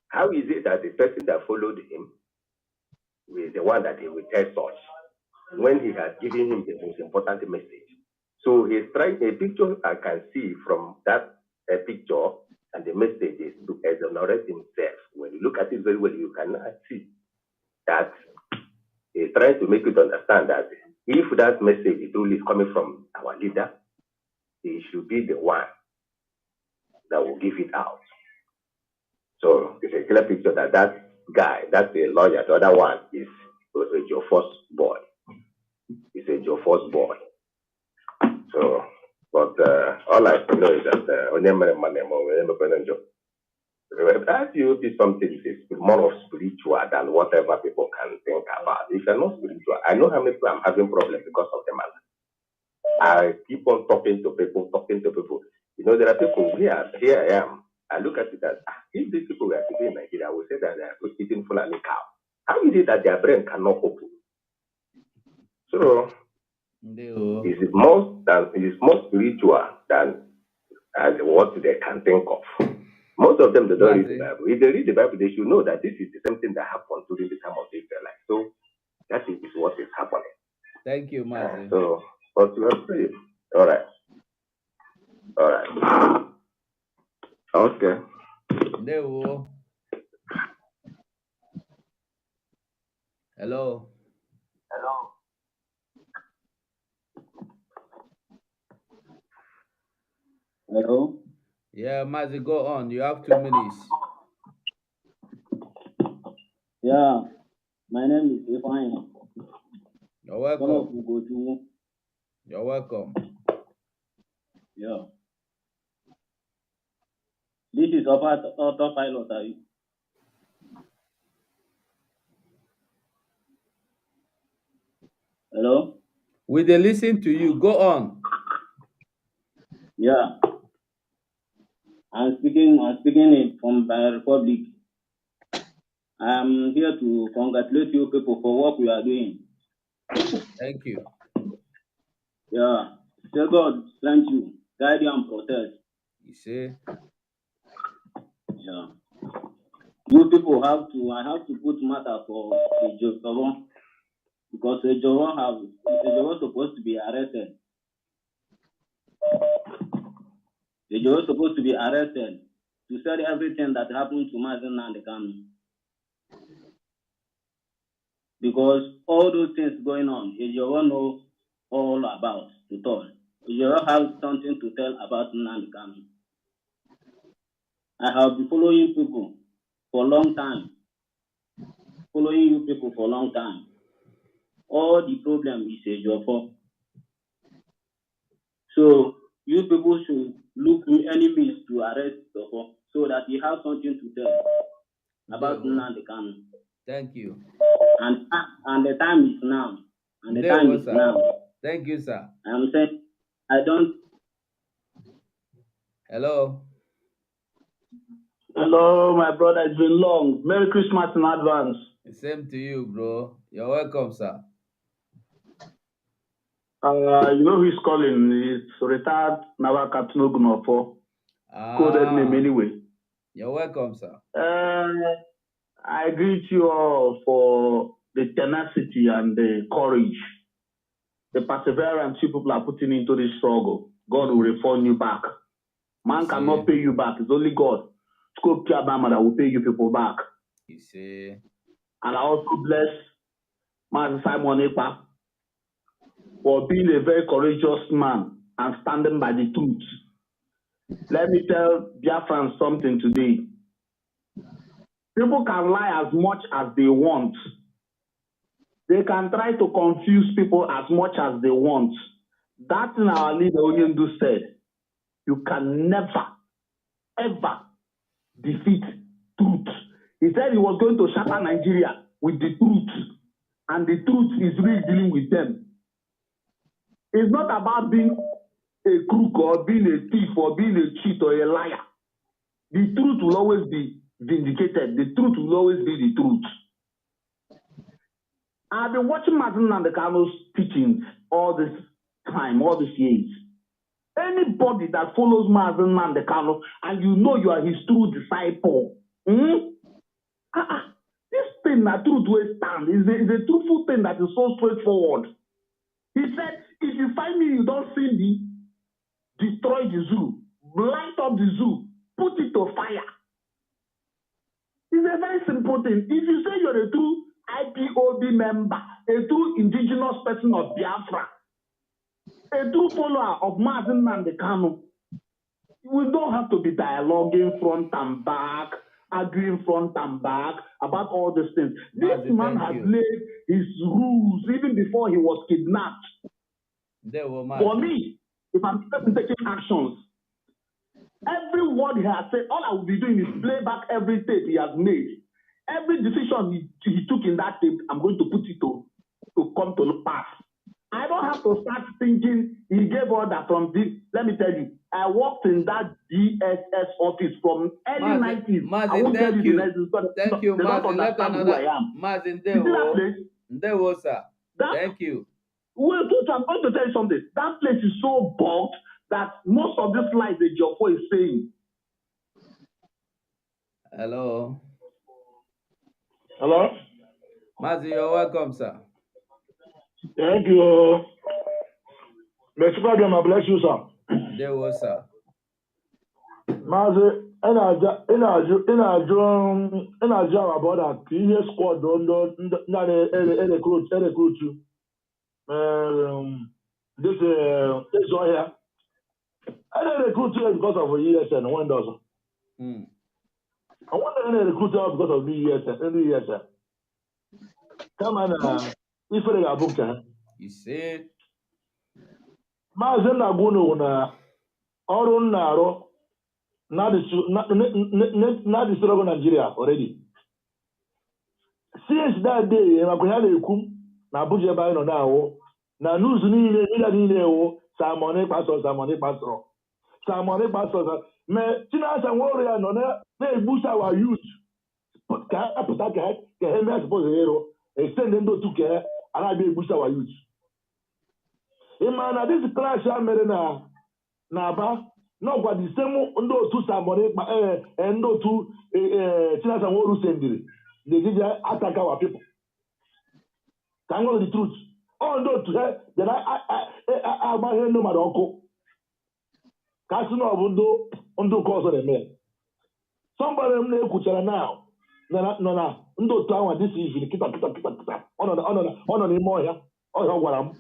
How is it that the person that followed him is the one that he will tell such when he has given him the most important message? So he's trying a picture I can see from that picture and the message is to exonerate himself. When you look at it very well, you cannot see that he's trying to make you understand that if that message is truly coming from our leader, he should be the one that will give it out. So it's a clear picture that that guy, that's a lawyer. The other one is a Joe Force boy. He's a Joe Force boy. So, but all I know is that as you be something is more of spiritual than whatever people can think about. If you're not spiritual, I know how many people I'm having problems because of them. I keep on talking to people. You know, there are people here I am. I look at it as if these people were sitting in Nigeria, I would say that they are eating Fulani cow. How is it that their brain cannot open? So it's more spiritual than what they can think of. Most of them, they don't read the Bible. If they read the Bible, they should know that this is the same thing that happened during the time of the Israelites. So that is what is happening. Thank you, Mazi. So, but you are free. All right. Okay. Hello. Hello. Hello. Yeah, Mazi, go on. You have 2 minutes. Yeah, my name is Ifeanyi. You're welcome. You're welcome. Yeah. This is autopilot, are you? Hello? We dey listen to you. Go on. Yeah. I'm speaking from the Republic. I'm here to congratulate you people for what we are doing. Thank you. Yeah. Say God strength you, guide you and protect. You see? Yeah. You people I have to put matter for the Joe because the Joe supposed to be arrested. The Joe was supposed to be arrested to say everything that happened to Mazen and the Kanu. Because all those things going on, Joe know all about to tell. Joe have something to tell about Nnamdi Kanu. I have been following people for a long time. Following you people for a long time. All the problem is a Joe. So you people should look for any means to arrest Joe so that he has something to tell about Nnamdi Kanu. Thank you. And the time is now. And the there time is now. Thank you, sir. I'm saying I don't. Hello. Hello, my brother. It's been long. Merry Christmas in advance. Same to you, bro. You're welcome, sir. You know who's calling? It's retired Naval Captain Ogunofo. Coded name anyway. You're welcome, sir. I greet you all for the tenacity and the courage, the perseverance you people are putting into this struggle. God will refund you back. Man cannot pay you back. It's only God. Scope Chabama that will pay you people back. You see. And I also bless Master Simon Ekpa for being a very courageous man and standing by the truth. Let me tell Biafrans something today. People can lie as much as they want. They can try to confuse people as much as they want. That in our leader Onyendu said, you can never, ever defeat truth. He said he was going to shatter Nigeria with the truth. And the truth is really dealing with them. It's not about being a crook or being a thief or being a cheat or a liar. The truth will always be vindicated. The truth will always be the truth. I've been watching Martin Nandekano's teachings all this time, all these years. Anybody that follows Martin Nandekano and you know you are his true disciple, this thing, that truth will stand, is a truthful thing that is so straightforward. He said, if you find me, you don't see me, destroy the zoo, light up the zoo, put it to fire. It's a very simple thing. If you say you're a true IPOB member, a true indigenous person of Biafra, a true follower of Martin Nandekano, we don't have to be dialoguing front and back, arguing front and back about all these things. This man has laid his rules even before he was kidnapped. For me, if I'm taking actions, every word he has said, all I will be doing is play back every tape he has made. Every decision he took in that tape, I'm going to put it to come to pass. I don't have to start thinking he gave order from this. Let me tell you, I worked in that DSS office from early 90s. I won't tell you the next. Thank you, Mazin. Let another Mazin. There was, sir. Thank you. Well, I'm going to tell you something. That place is so bugged that most of this lies that Jofo is saying. Hello. Hello? Mazin, you're welcome, sir. Thank you. Mr. President, I bless you, sir. There was, sir. Mazin, in our about that, PE squad don't recruit you. This one here. I didn't recruit you because of ESN, one dozen. I want to recruit you because of the ESN. Come on, if they are booked, you see. Mazin Naguno na Orun Naro, not the struggle Nigeria already. Since that day, I'm going to come. Na Abuja by no now. Na news ni Samone pastor. Me tina sa warrior no na boost our youth. Ka apota ka me suppose hero. Extend them to ke ana be boost our youth. Imana this class ya mere na ba no gwa the same ndo tu Samone ndo tu tina sa woru sendiri. They did attack our people. Can know the truth. Oh no, to her that I no matter uncle. Casino of undo cause of the man. Somebody now. No. Undo town this evening. Kita. On the more here. Oh, what I'm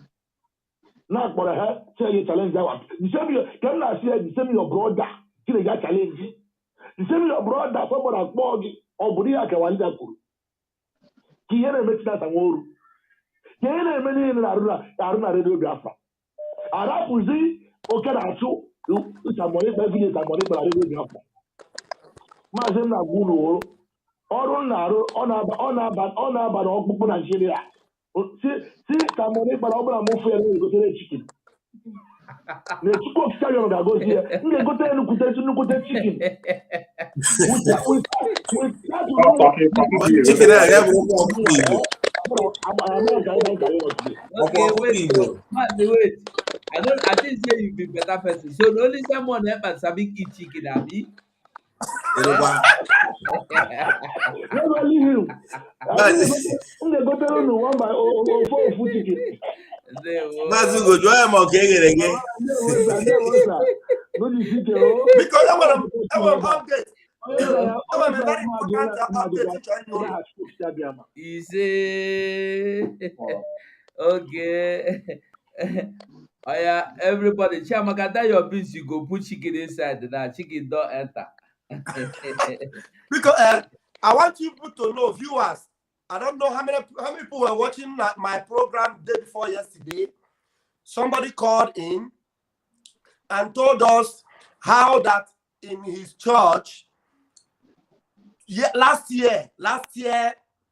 not for her. Say you challenge that one. The same you can I say the same your brother. Till they got challenge. The same your brother. Somebody has bought or Buria Kawanda. Kiere makes that a war. Kiere many in Aruna Radio Biafra. Arapuzi, Okerachu, Samoni, Bevi, Samoni, Radio Biafra. Mazem Naguno, Orunaro, Onaba, Open Nigeria. See, Samoni, but Obra Mofu, go to the chicken. The chicken stallion that goes here. They go to the chicken. Okay, wait. I didn't say you be better person. So the only someone help and Sabi eat chicken, Abi. Never leave him. I'm going to go tell him one by 4 food chicken. Mazugo, do I am okay again? Because I'm update. I'm very important update. You say, okay. Oh yeah, everybody, Chiamaka, that your beans, you go put chicken inside now. Chicken don't enter. Because I want you people to know, viewers. I don't know how many people were watching my program day before yesterday. Somebody called in and told us how that in his church, last year,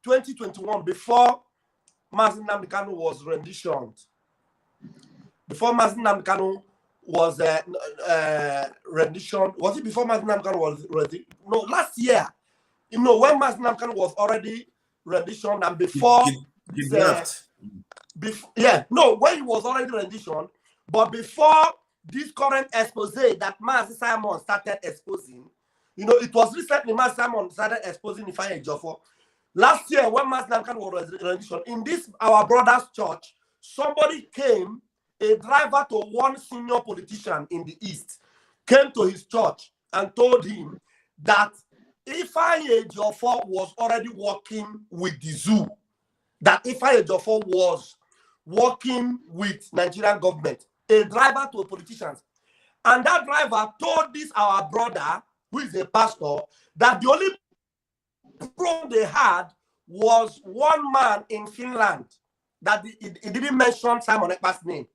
2021, before Mazin Namdekanu was renditioned, was rendition, was it before Mazin Namdekanu was renditioned? No, last year. You know, when Mazin Namdekanu was already renditioned and before this, when he was already renditioned, but before this current expose that Mazi Simon started exposing, you know, it was recently Mazi Simon started exposing Ifeanyi Ejiofor. Last year, when Mazi Namdekanu was renditioned, in this our brother's church, somebody came, a driver to one senior politician in the East, came to his church and told him that Ifeanyi Ejiofor was already working with the zoo, that Ifeanyi Ejiofor was working with Nigerian government, a driver to politicians. And that driver told this our brother, who is a pastor, that the only problem they had was one man in Finland, that he didn't mention Simon Ekpa's name.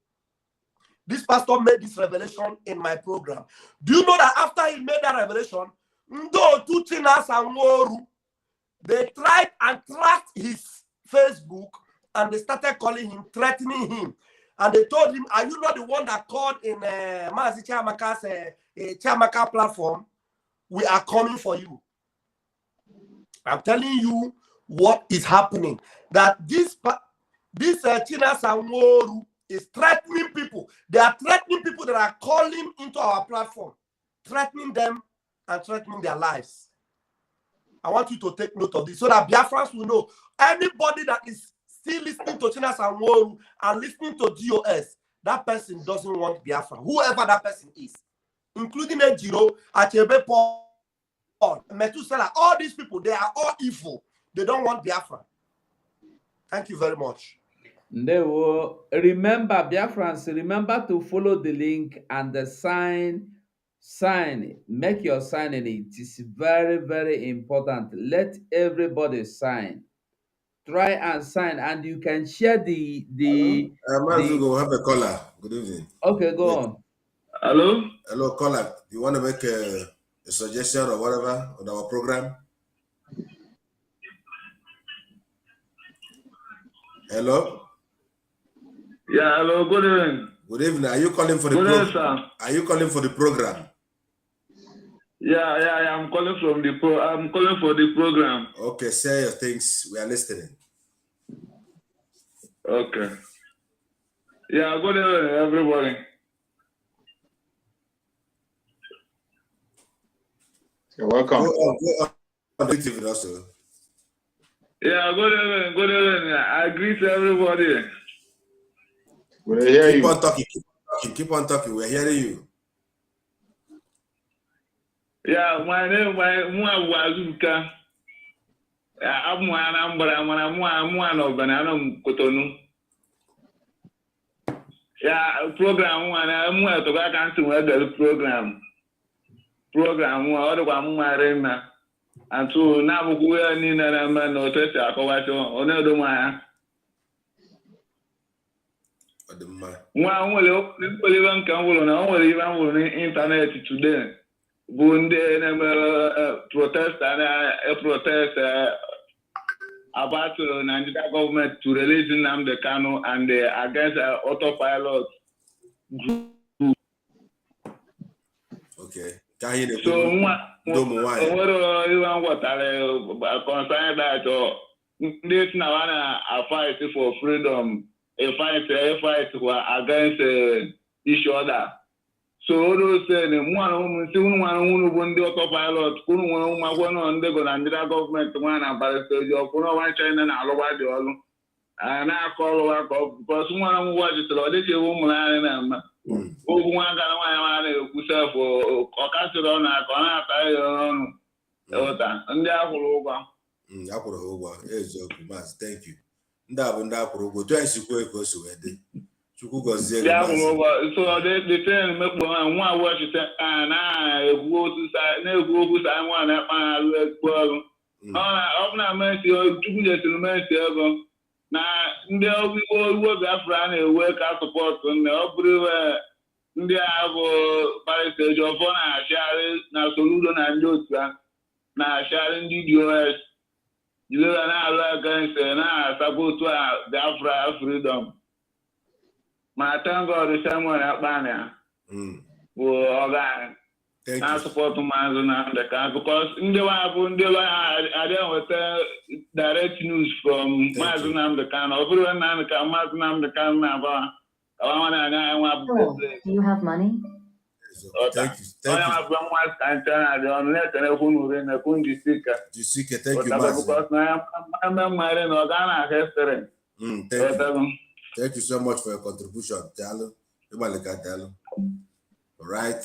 This pastor made this revelation in my program. Do you know that after he made that revelation, they tried and tracked his Facebook and they started calling him, threatening him. And they told him, are you not the one that called in Mazi Chiamaka's Chiamaka platform? We are coming for you. I'm telling you what is happening. That this China Sanworu is threatening people. They are threatening people that are calling into our platform, threatening them and threatening their lives. I want you to take note of this so that Biafrans will know. Anybody that is still listening to China Sanworu and listening to GOS, that person doesn't want Biafra, whoever that person is, including Ejiro, Achebe Paul, Methuselah, all these people, they are all evil. They don't want Biafra. Thank you very much. Remember, Biafrans, remember to follow the link and the sign. Make your sign in it. It's very, very important. Let everybody sign. Try and sign, and you can share the Mazugo, have a caller. Good evening. Okay, go on. Hello, caller. You want to make a suggestion or whatever on our program? Hello? Yeah, hello, good evening. Good evening. Are you calling for the program? Are you calling for the program? Yeah, I'm calling from I'm calling for the program. Okay, say your things. We are listening. Okay. Yeah, good evening, everybody. You're welcome. Go on. Also. Yeah, good evening. I greet everybody. We hear you. Keep on talking. Keep on talking. We're hearing you. Yeah, my name is Wazuka. I'm one Banana Kotonu. Yeah, program one. I'm going to go cancel the program one. Other one marina. And so now we are in a man or test a covacho on the Maya. One will even come on even internet today. Bunde protest and a protest about Nigeria government to release Nnamdi Kanu and against autopilot group. Okay. So even what I concerned that this now a fight for freedom, a fight against each other. So those say one the autopilot, one on the Nigeria government one about one China and all the other. And I call work of because one watch it, this woman one got who self or Ocasio and thank you. Ndabo ndakuru go to esikwe ko so ede. Chukwu gozie gị ya maazị. kwụrụ ụgwọ so the train mekpọ nwa wọchite na-ekwu okwu sa nwa na-ekpa arụ ekpo ọrụ ọ bụ na mesi Chukwu jesiri mesi ego na ndị Igbo Biafra na-ewe ka sọpọtụ nne ọ bụrụ ndị a bụ kparịta ejọfọ na-achịgharị na Soludo na ndị otu ha na-achịgharị ndị DOS jidere na-alụ against na-asapọtụ Biafra freedom. Ma thank God Samuel Akpania bụ ọga na-asọpọtụ maazị Nnamdi Kanu because ndị adịghị nweta direct news from maazị Nnamdi Kanu. Ọ bụrụ na ka maazị Nnamdi Kanu na-aba onye have money? onye abụ nwa ka nche na-adị ọnụ na-ekenekwu n'ure na-ekwu njisike because na eme mmari na ọ ga na history. Thank you so much for your contribution, Diallo. All right.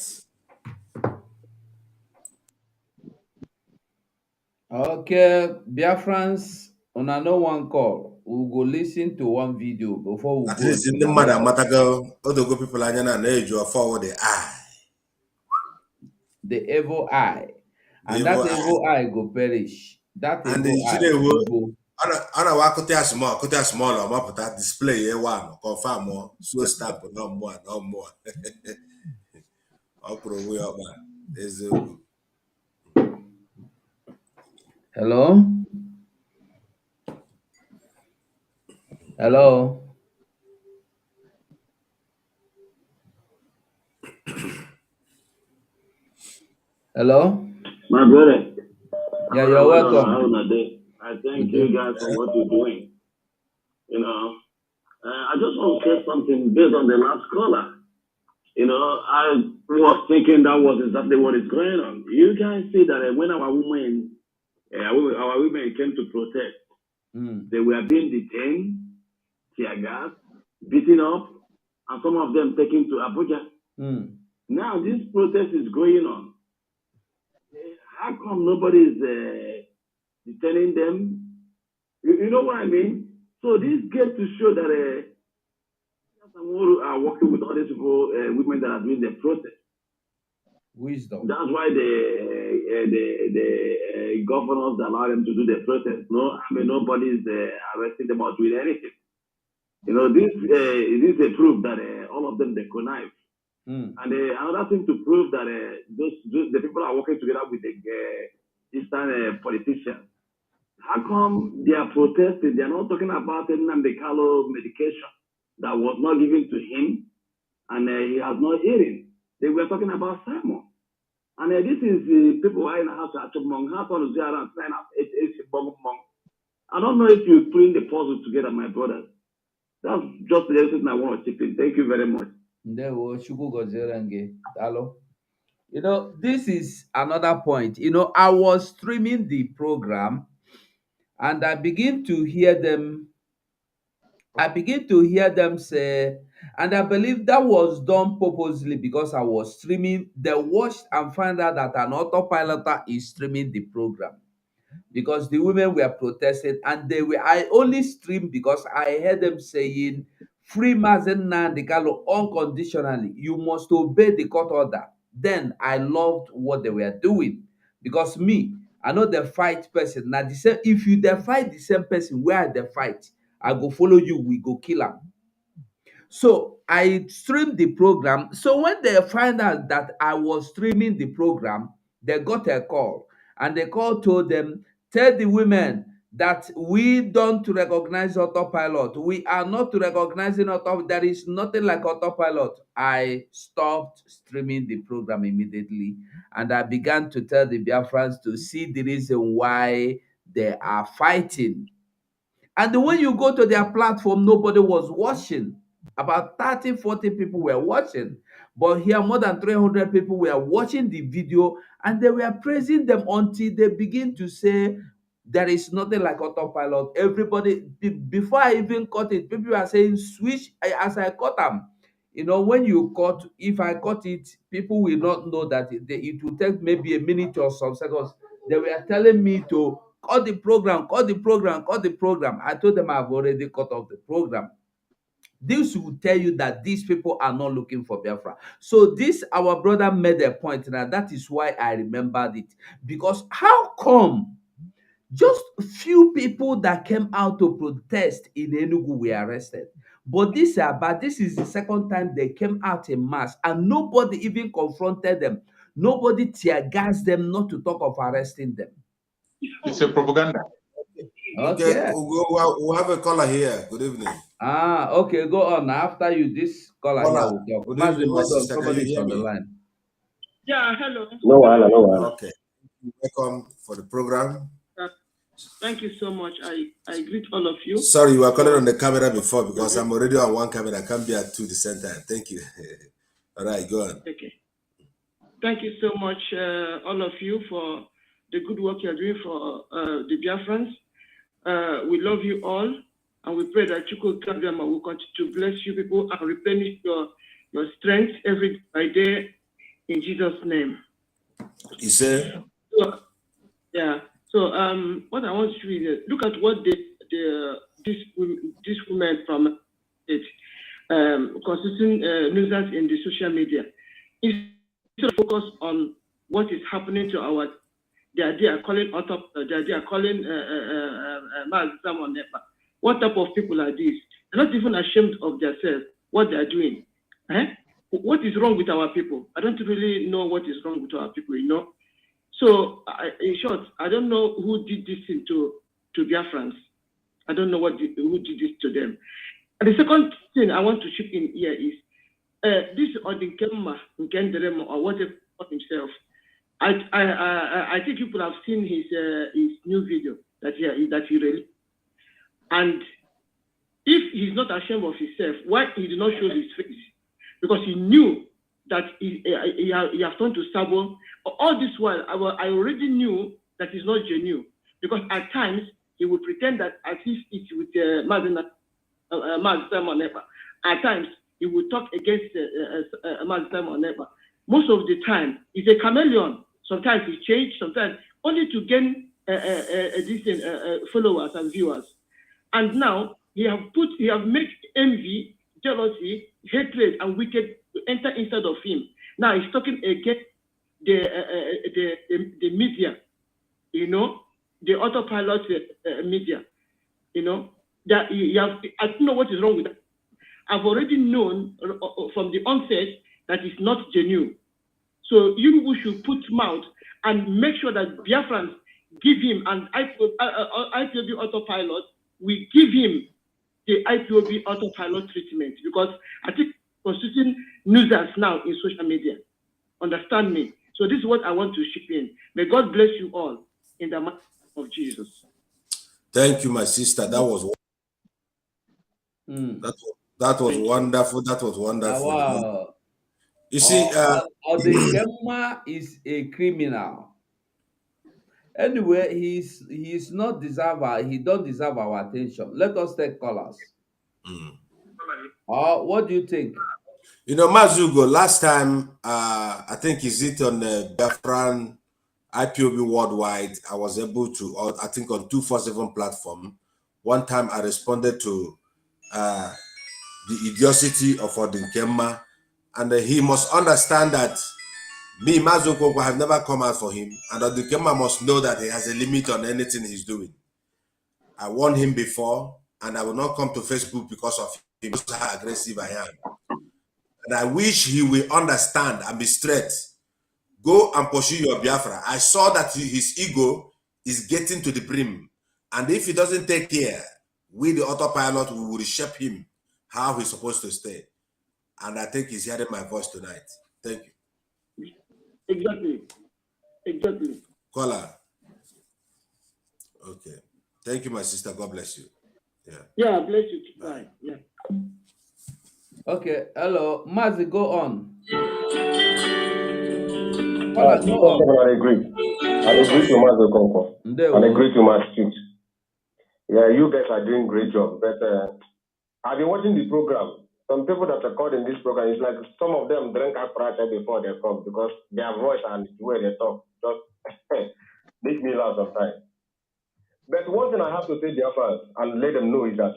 Okay, Biafrans, on no one call. We'll go listen to one video before we At go. least in the matter, other people are going to forward the eye. The evil eye. And that evil eye go perish. That and evil eye go. Ana wa kote small or map that display one confirm more so stamp no more. We up is Hello? Hello? Hello? My brother. Yeah, you're welcome. I thank you guys for what you're doing. I just want to say something based on the last caller. I was thinking that was exactly what is going on. You guys see that when our women came to protest, they were being detained, tear gas, beaten up, and some of them taken to Abuja. Now this protest is going on. How come nobody is detaining them? You know what I mean? So this gets to show that are working with all these people, women that are doing the protest. Wisdom. That's why the governors allow them to do the protest. Nobody is arresting them or doing anything. This is a proof that all of them they connive. And another thing to prove that the people are working together with the Eastern politicians. How come they are protesting? They are not talking about Nnamdi Kanu medication that was not given to him, and he has not eaten. They were talking about Simon. And this is people who are in the house at Chumong. I don't know if you put the puzzle together, my brothers. That's just the reason I want to chip in. Thank you very much. This is another point. I was streaming the program and I begin to hear them say, and I believe that was done purposely because I was streaming. They watched and found out that an autopiloter is streaming the program because the women were protesting and I only streamed because I heard them saying, free Mazen Nnamdi Kanu unconditionally. You must obey the court order. Then I loved what they were doing because I know the fight person. Now the same, if you fight the same person where they fight, I go follow you, we go kill him. So I streamed the program. So when they find out that I was streaming the program, they got a call. And the call told them, tell the women that we don't recognize autopilot. We are not recognizing autopilot. There is nothing like autopilot. I stopped streaming the program immediately. And I began to tell the Biafrans to see the reason why they are fighting. And when you go to their platform, nobody was watching. About 30, 40 people were watching. But here, more than 300 people were watching the video and they were praising them until they begin to say, there is nothing like autopilot. Everybody, before I even cut it, people are saying, switch as I cut them. When you cut, if I cut it, people will not know that it will take maybe a minute or some seconds. They were telling me to cut the program, cut the program, cut the program. I told them I've already cut off the program this will tell you that these people are not looking for Biafra. So this our brother made a point, and that is why I remembered it. Because how come just few people that came out to protest in Enugu were arrested? But this is the second time they came out in mass, and nobody even confronted them. Nobody tear gassed them, not to talk of arresting them. It's a propaganda. Okay. We'll have a caller here. Good evening. Okay, go on. After you, this caller here will talk. Good evening, my sister. Can Somebody you is hear on the me? line. Yeah, hello. No wahala, no wahala. Okay. Welcome for the program. Thank you so much. I greet all of you. Sorry, you were calling on the camera before because I'm already on one camera. I can't be at two the same time. Thank you. All right, go on. Okay. Thank you so much, all of you, for the good work you're doing for the Biafrans. We love you all, and we pray that Chukwu Kagama will continue to bless you people and replenish your strength every day in Jesus' name. You say? So, yeah. So what I want to do is look at what this woman from it constituting nuisance in the social media. Instead of focus on what is happening to our, they are calling someone. What type of people are these? They're not even ashamed of themselves, what they are doing. What is wrong with our people? I don't really know what is wrong with our people, you know. So, in short, I don't know who did this thing to Biafrans. I don't know who did this to them. And the second thing I want to chip in here is this Odinkemma, Nkenderema, or whatever himself. I think people have seen his new video that he released. And if he's not ashamed of himself, why he did not show his face? Because he knew that he has turned to stubborn. All this while, I already knew that he's not genuine. Because at times, he would pretend that at least it's with Simon Nepa. At times, he would talk against Simon Nepa. Most of the time, he's a chameleon. Sometimes he changes, sometimes only to gain followers and viewers. And now, he have made envy, jealousy, hatred, and wicked to enter inside of him. Now he's talking against the media, you know, the autopilot media, you know. That I don't know what is wrong with that. I've already known from the onset that it's not genuine. So you people should put mouth and make sure that Biafrans give him an IPOB autopilot. We give him the IPOB autopilot treatment, because I think constituting nuisance now in social media. Understand me? So this is what I want to chip in. May God bless you all in the name of Jesus. Thank you, my sister. That was that was wonderful. That was wonderful. Wow. You see, Odekemma is a criminal. Anyway, he's not deserve. He don't deserve our attention. Let us take callers. What do you think? You know, Mazugo, last time, I think is it on the BIAFRAN IPOB Worldwide, I was able to, or I think on 247 platform, one time I responded to the idiocy of Odinkemma, and he must understand that me, Mazugo, have never come out for him, and Odinkemma must know that he has a limit on anything he's doing. I warned him before, and I will not come to Facebook because of him, because how aggressive I am. And I wish he will understand and be straight. Go and pursue your Biafra. I saw that his ego is getting to the brim. And if he doesn't take care, we, the autopilot, we will reshape him how he's supposed to stay. And I think he's hearing my voice tonight. Thank you. Exactly. Caller. Okay. Thank you, my sister. God bless you. Yeah, bless you. Bye. Yeah. Okay, hello. Mazi, go on. I agree. I agree to Mazi Okonkwo. I agree to Mazi. Yeah, you guys are doing great job. But I've been watching the program. Some people that are called in this program, it's like some of them drink apparatus before they come, because their voice and the way they talk just make me laugh sometimes. But one thing I have to say, dear friends, and let them know is that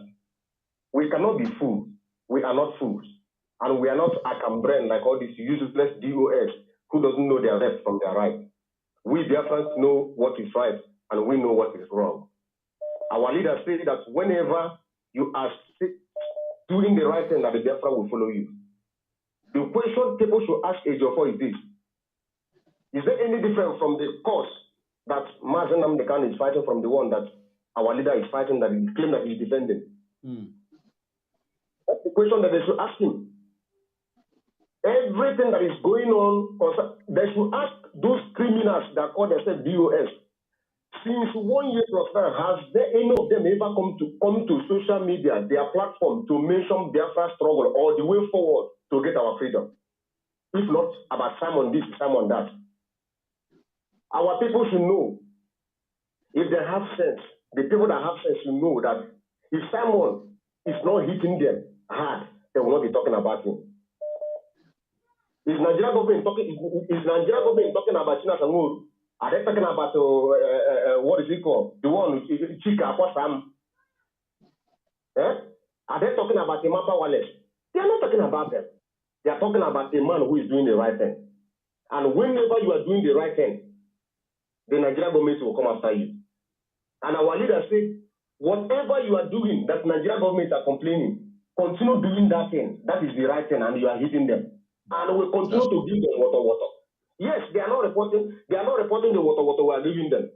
we cannot be fooled. We are not fools. And we are not acambrain like all these useless DOS who doesn't know their left from their right. We Biafrans know what is right and we know what is wrong. Our leaders say that whenever you are doing the right thing, that the Biafra will follow you. The question people should ask Ejiofor is this: is there any difference from the cause that Mazen Namdekan is fighting from the one that our leader is fighting, that he claims that he's defending? That's the question that they should ask him. Everything that is going on, they should ask those criminals that call themselves DOS. Since 1 year plus now, has there any of them ever come to social media, their platform, to mention Biafra struggle or the way forward to get our freedom? If not about Simon this, Simon that. Our people should know, if they have sense, the people that have sense should know that if Simon is not hitting them hard, they will not be talking about him. Is Nigeria government talking about China Sanguru? Are they talking about what is it called? The one Chika Kwasam? Are they talking about Imapa Wallace? They are not talking about them. They are talking about a man who is doing the right thing. And whenever you are doing the right thing, the Nigerian government will come after you. And our leaders say, whatever you are doing that Nigerian government are complaining, continue doing that thing. That is the right thing, and you are hitting them. And we continue to give them water. Yes, they are not reporting the water we are giving them.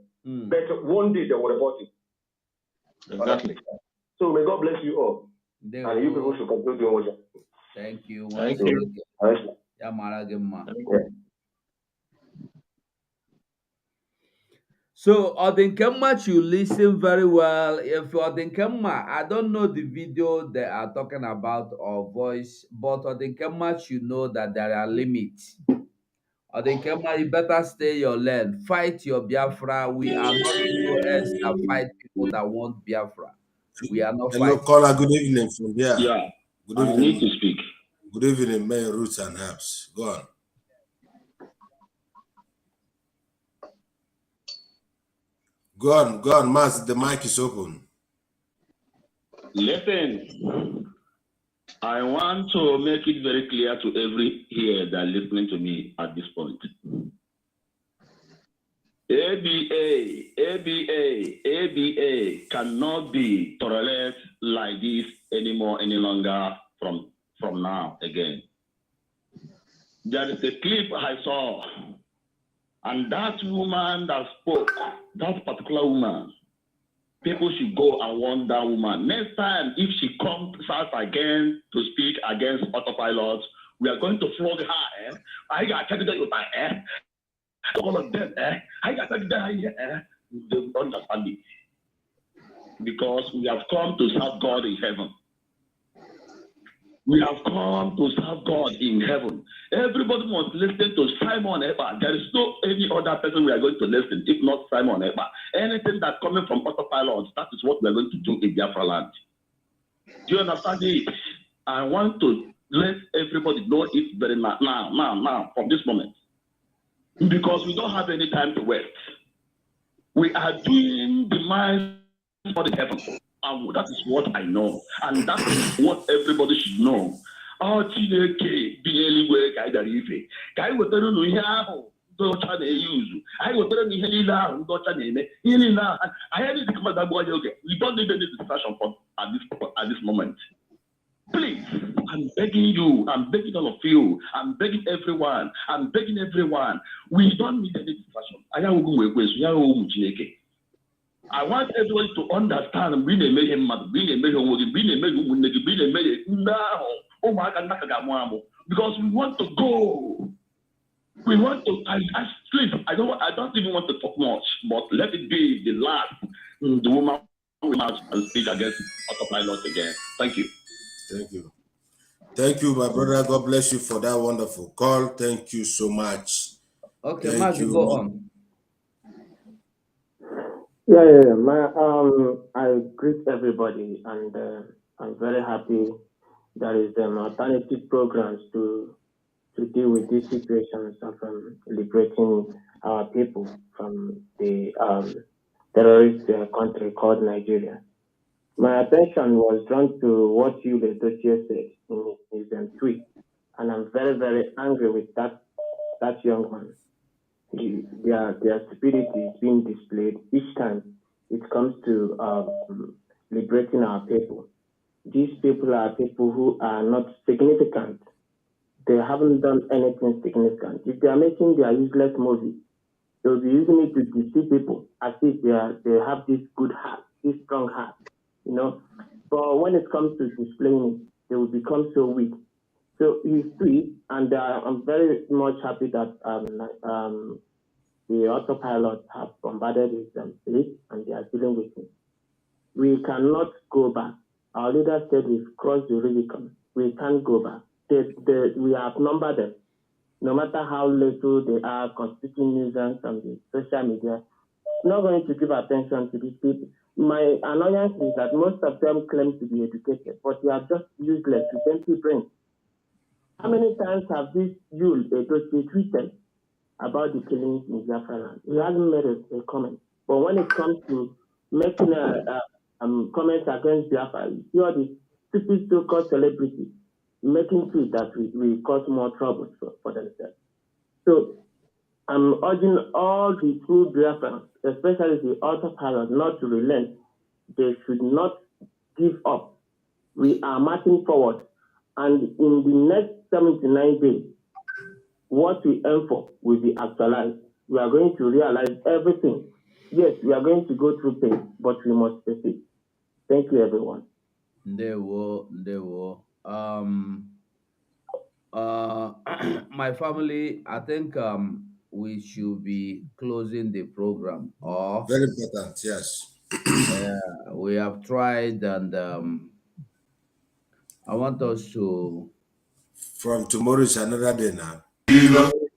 But one day they will report it. Exactly. So may God bless you all. And you people should continue doing what you. Thank you. Thank you. So Odinkemma should listen very well. If Odinkemma, I don't know the video they are talking about or voice, but Odinkemma should know that there are limits. Odinkemma, you better stay your lane. Fight your Biafra. We are not POS that fight people that want Biafra. We are not Hello, fighting. caller. Good evening from here. Yeah. Good I evening. need to speak. Good evening, Mayor Roots and Herbs. Go on. Go on, Maz. The mic is open. Listen, I want to make it very clear to every here that listening to me at this point. ABA cannot be tolerated like this anymore, any longer from now again. There is a clip I saw, and that woman that spoke, that particular woman, people should go and warn that woman. Next time, if she comes out again to speak against autopilot, we are going to flog her. I got to tell you about all of them. I got to tell you they understand it. Because we have come to serve God in heaven. We have come to serve God in heaven. Everybody must listen to Simon Ekpa. There is no any other person we are going to listen, if not Simon Ekpa. Anything that's coming from autopilot, that is what we are going to do in Biafra land. Do you understand it? I want to let everybody know it very now, from this moment. Because we don't have any time to waste. We are doing the mind for the heaven. And that is what I know. And that is what everybody should know. Oh, Chineke, be anywhere, guy that ife. Guy with the no here, don't try to use. I will tell you, hey, now, don't try to name. I had to come back. We don't need any discussion at this moment. Please, I'm begging you, I'm begging all of you, I'm begging everyone, we don't need any discussion. I want everyone to understand because we want to go. We want to, please, I don't even want to talk much, but let it be the last. The woman will out and speak against autopilot again. Thank you. Thank you. Thank you, my brother. God bless you for that wonderful call. Thank you so much. Okay, Mark, you go on. Yeah. I greet everybody, and I'm very happy there is alternative programs to deal with these situations of liberating our people from the terrorist country called Nigeria. My attention was drawn to what you, the Dossier, said in his tweet, and I'm very, very angry with that young man. Their stupidity is being displayed each time it comes to liberating our people. These people are people who are not significant. They haven't done anything significant. If they are making their useless movie, they will be using it to deceive people as if they have this good heart, this strong heart, you know. But when it comes to displaying it, they will become so weak. So he's free, and I'm very much happy that the autopilot have bombarded his place, and they are dealing with him. We cannot go back. Our leader said we've crossed the Rubicon. We can't go back. We have numbered them. No matter how little they are constituting nuisance on the social media, not going to give attention to these people. My annoyance is that most of them claim to be educated, but they are just useless with empty brains. How many times have this Yul tweeted about the killings in BIAFRANS? He hasn't made a comment. But when it comes to making comments against Biafra, you see all these stupid so-called celebrities making tweets that we cause more trouble for themselves. So I'm urging all the true Biafrans, especially the autopilot, not to relent. They should not give up. We are marching forward. And in the next 79 days, what we aim for will be actualized. We are going to realize everything. Yes, we are going to go through pain, but we must face it. Thank you, everyone. They will. My family, I think we should be closing the program. Or very important, yes. We have tried, and I want us to. From tomorrow is another day now.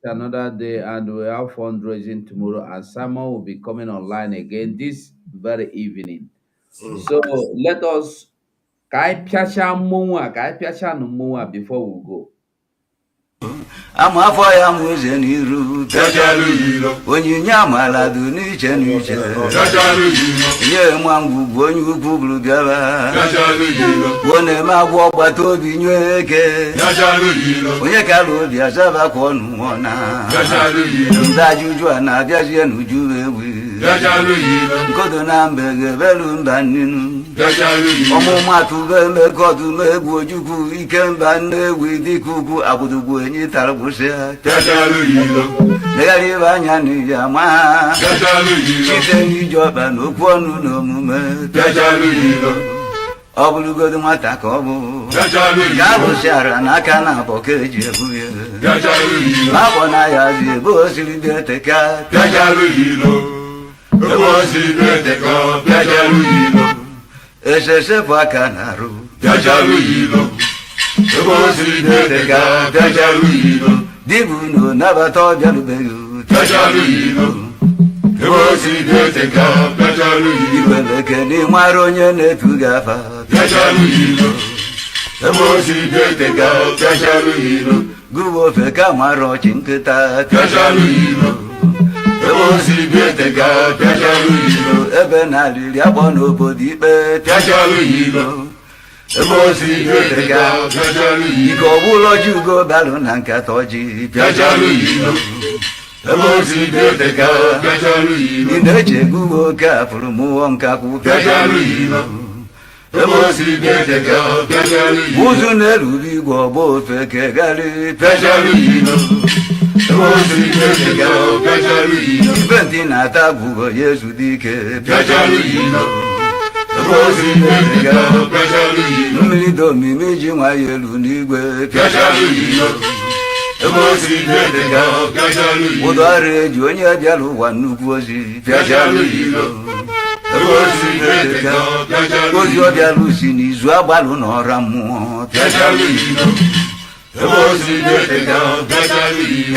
Another day, and we have fundraising tomorrow, and Simon will be coming online again this very evening. So let us before we go. Amafọ ya m ụzọ n'iru onyinye amala dị n'iche n'iche nye nwa ngwugwu onye ukwu bụrụ bịara ọ na-eme agwọ ọgbata obi nye eke onye kara obi azabakwa ọnụ nwụọ na ndị ajụjụ a na-abịazie n'uju ewi nkodo na mbe ga-ebelu mba nninu ọmụmatụ be emekọdụ megwu ojukwu ike mba nnewi dịka ugwu agbụdogbu enyi tara gbụsịa legharị ebe anya n'iji ama ha site n'iji ọkpa n'okwu ọnụ na omume ọ bụrụgodo nwata ka ọ bụ ka abụsịara n'aka na abọ ka eji ebu ya akpọ na ya zi ebe o siri dị eteka esesepụ aka na-arụ dibụ na nabata ọbịarubeghị ikweleke n'ịmara onye na-etu gị afa gụwa ofe ka mara ọchị nkịta ebe na-alịrị akpọ n'obodo ikpe ike ọbụla ọjị ugo balụ na nkata ọjị ị na-eche egwu oke afụrụ mụọ nkakwụ ụzụ na-eruru igwe ọgba ofe kegarị ibe ntị na-ata agwụgọ ya ezudo ike mmiri dị omimi ji nwa ya elu n'igwe ụdọ ọrụ eji onye bịara ụwa nnukwu ozi ozi ọ bịara si n'izu agbalụ na ọra mmụọ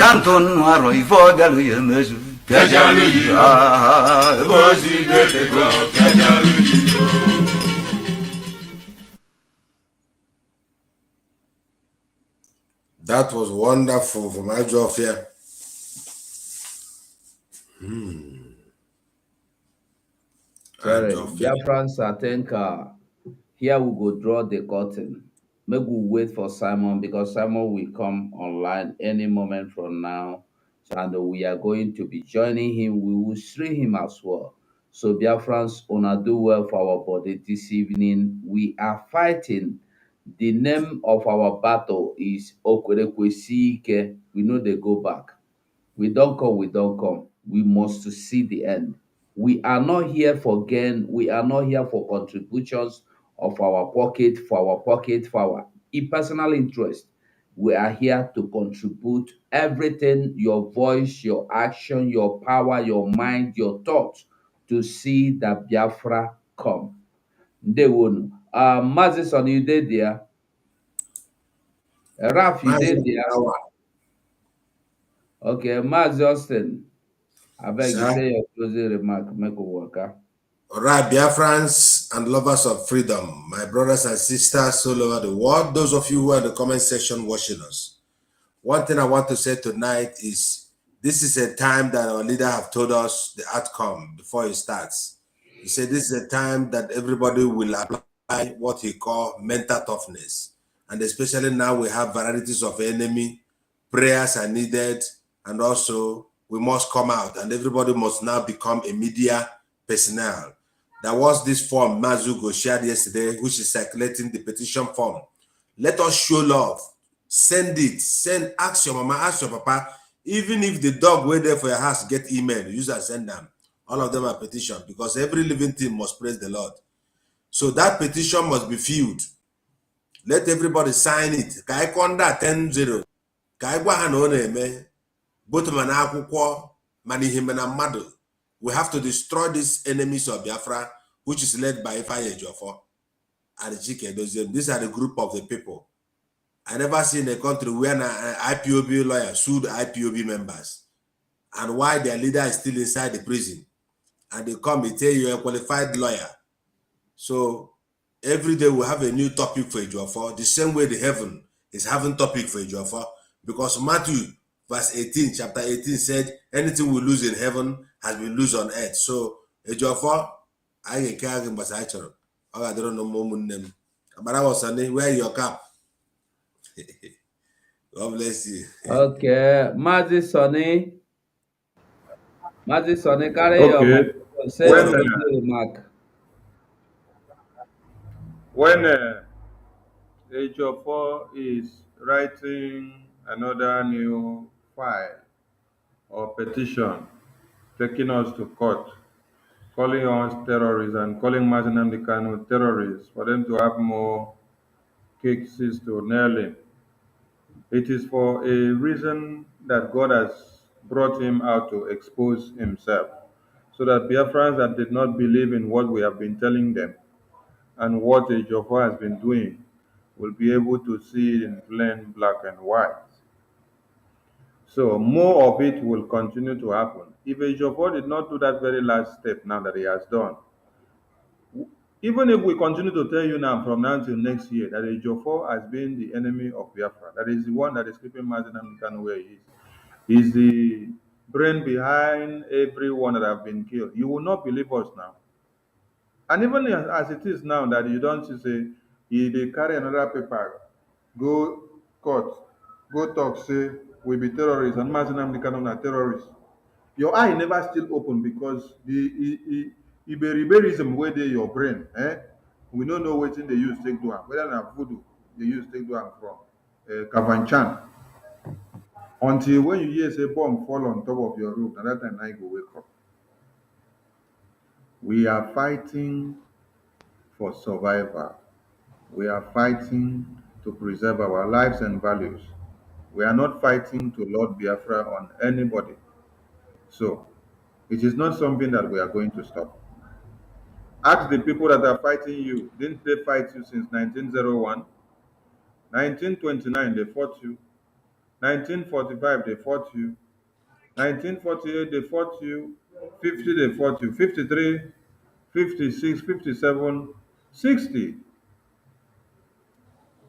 kantụ nnụ arọ ife ọ bịalụ ya emezu That was wonderful from Ajofia. BIAFRANS, I think Here we go draw the curtain. Make we wait for Simon because Simon will come online any moment from now. And we are going to be joining him. We will stream him as well. So, Biafrans, una do well for our body this evening. We are fighting. The name of our battle is Okwerekwesike. We know they go back. We don't come, we don't come. We must to see the end. We are not here for gain. We are not here for contributions of our pocket, for our personal interest. We are here to contribute everything, your voice, your action, your power, your mind, your thoughts, to see that Biafra come. Ndewonu. Moses, on you did there. Raf, you did there. Okay, Maz Justin. I beg you Sir? say your closing remark, make a worker. All right, Biafrans and lovers of freedom, my brothers and sisters all over the world, those of you who are in the comment section watching us. One thing I want to say tonight is this is a time that our leader have told us the outcome before it starts. He said this is a time that everybody will apply what he call mental toughness. And especially now we have varieties of enemy, prayers are needed, and also we must come out and everybody must now become a media personnel. There was this form Mazugo shared yesterday, which is circulating the petition form. Let us show love. Send it. Send, ask your mama, ask your papa. Even if the dog wait there for your house, get email, use and send them. All of them are petition because every living thing must praise the Lord. So that petition must be filled. Let everybody sign it. Ka I conda 10-0. Ka I gwa ha na ọ na-eme. Both man akwụkwọ mana ihe mana mmadụ. We have to destroy these enemies of Biafra, which is led by Ifeanyi Ejiofor and Chike Doziem. These are the group of the people. I never seen a country where an IPOB lawyer sued IPOB members and why their leader is still inside the prison. And they come and tell you a qualified lawyer. So every day we have a new topic for Ejiofor, the same way the heaven is having topic for Ejiofor, because Matthew verse 18, chapter 18 said, anything we lose in heaven has been lost on earth. So Ejiofor, I can't get my I don't know, but I was saying, wear your cap. God bless you. Okay, Mazi Sonny. Mazi Sonny, carry your Okay. microphone. Say your When closing remark. Ejiofor is writing another new file or petition taking us to court, calling us terrorists and calling Mazinam Kanu terrorists for them to have more cases to nail him. It is for a reason that God has brought him out to expose himself, so that Biafrans that did not believe in what we have been telling them and what Ejiofor has been doing will be able to see it in plain black and white. So more of it will continue to happen. If Ejiofor did not do that very last step now that he has done, even if we continue to tell you now from now till next year that Ejiofor has been the enemy of Biafra, that is the one that is keeping Mazinam Kanu where he is, he's the brain behind everyone that have been killed, you will not believe us now. And even as it is now that you don't say, they carry another paper, go court, go talk, say, we be terrorists, and Mazinam Kanu na terrorists. Your eye never still open because the Iberiberism where they your brain, we don't know wetin they use take do am, whether na voodoo they use take do am from Kavanchan. Until when you hear say bomb fall on top of your roof, and that time I go wake up. We are fighting for survival. We are fighting to preserve our lives and values. We are not fighting to Lord Biafra on anybody. So it is not something that we are going to stop. Ask the people that are fighting you. Didn't they fight you since 1901? 1929, they fought you. 1945, they fought you. 1948, they fought you. 50, they fought you. 53, 56, 57, 60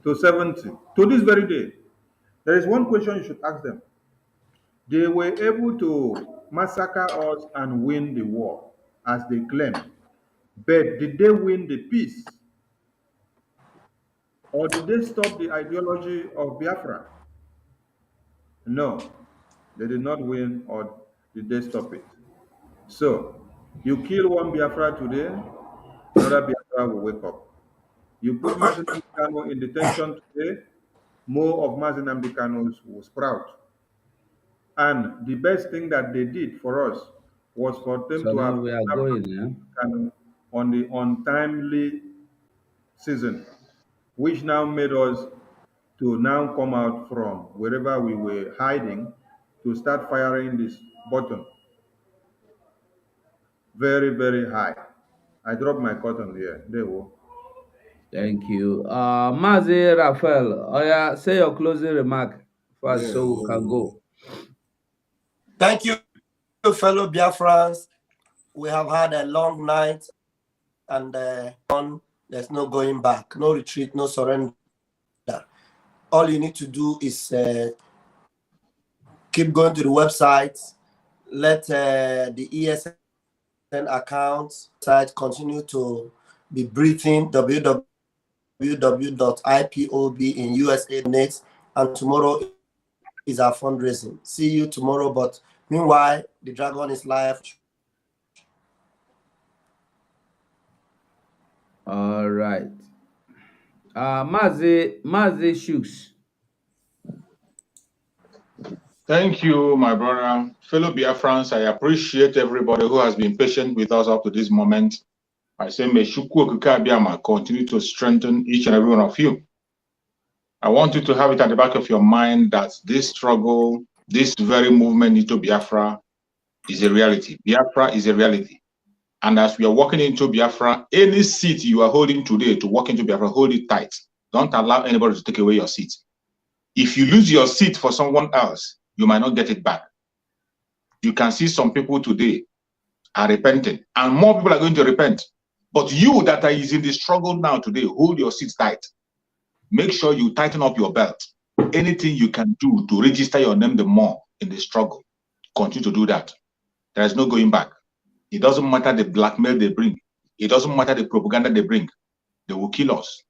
to 70. To this very day, there is one question you should ask them. They were able to massacre us and win the war, as they claim. But did they win the peace? Or did they stop the ideology of Biafra? No, they did not win, or did they stop it? So, you kill one Biafra today, another Biafra will wake up. You put Mazi Nnamdi Kanu in detention today, more of Mazi Nnamdi Kanu's will sprout. And the best thing that they did for us was for them So to now have we are going, yeah? Kanu on the untimely season, which now made us to now come out from wherever we were hiding to start firing this button very, very high. I dropped my cotton here. There we go. Thank you. Mazi Raphael, oh yeah, say your closing remark first so we can go. Thank you, fellow Biafrans. We have had a long night, and there's no going back, no retreat, no surrender. All you need to do is keep going to the website, let the ESN account site continue to be breathing, www.ipob.in.USA.net, and tomorrow is our fundraising. See you tomorrow, but meanwhile, the dragon is live. All right. Mazi Shooks. Thank you, my brother. Fellow Biafrans, I appreciate everybody who has been patient with us up to this moment. I say, may Shukwu Okuka Abiyama continue to strengthen each and every one of you. I want you to have it at the back of your mind that this struggle, this very movement into Biafra is a reality. Biafra is a reality. And as we are walking into Biafra, any seat you are holding today to walk into Biafra, hold it tight. Don't allow anybody to take away your seat. If you lose your seat for someone else, you might not get it back. You can see some people today are repenting, and more people are going to repent. But you that are in the struggle now today, hold your seat tight. Make sure you tighten up your belt. Anything you can do to register your name the more in the struggle, continue to do that. There is no going back. It doesn't matter the blackmail they bring. It doesn't matter the propaganda they bring. They will kill us.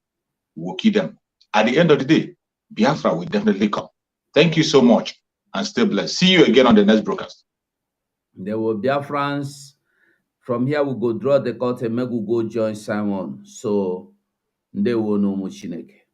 We will kill them. At the end of the day, Biafra will definitely come. Thank you so much, and stay blessed. See you again on the next broadcast. There will be Biafrans. From here, we go draw the curtain, make we go join Simon. So, they will know Chineke.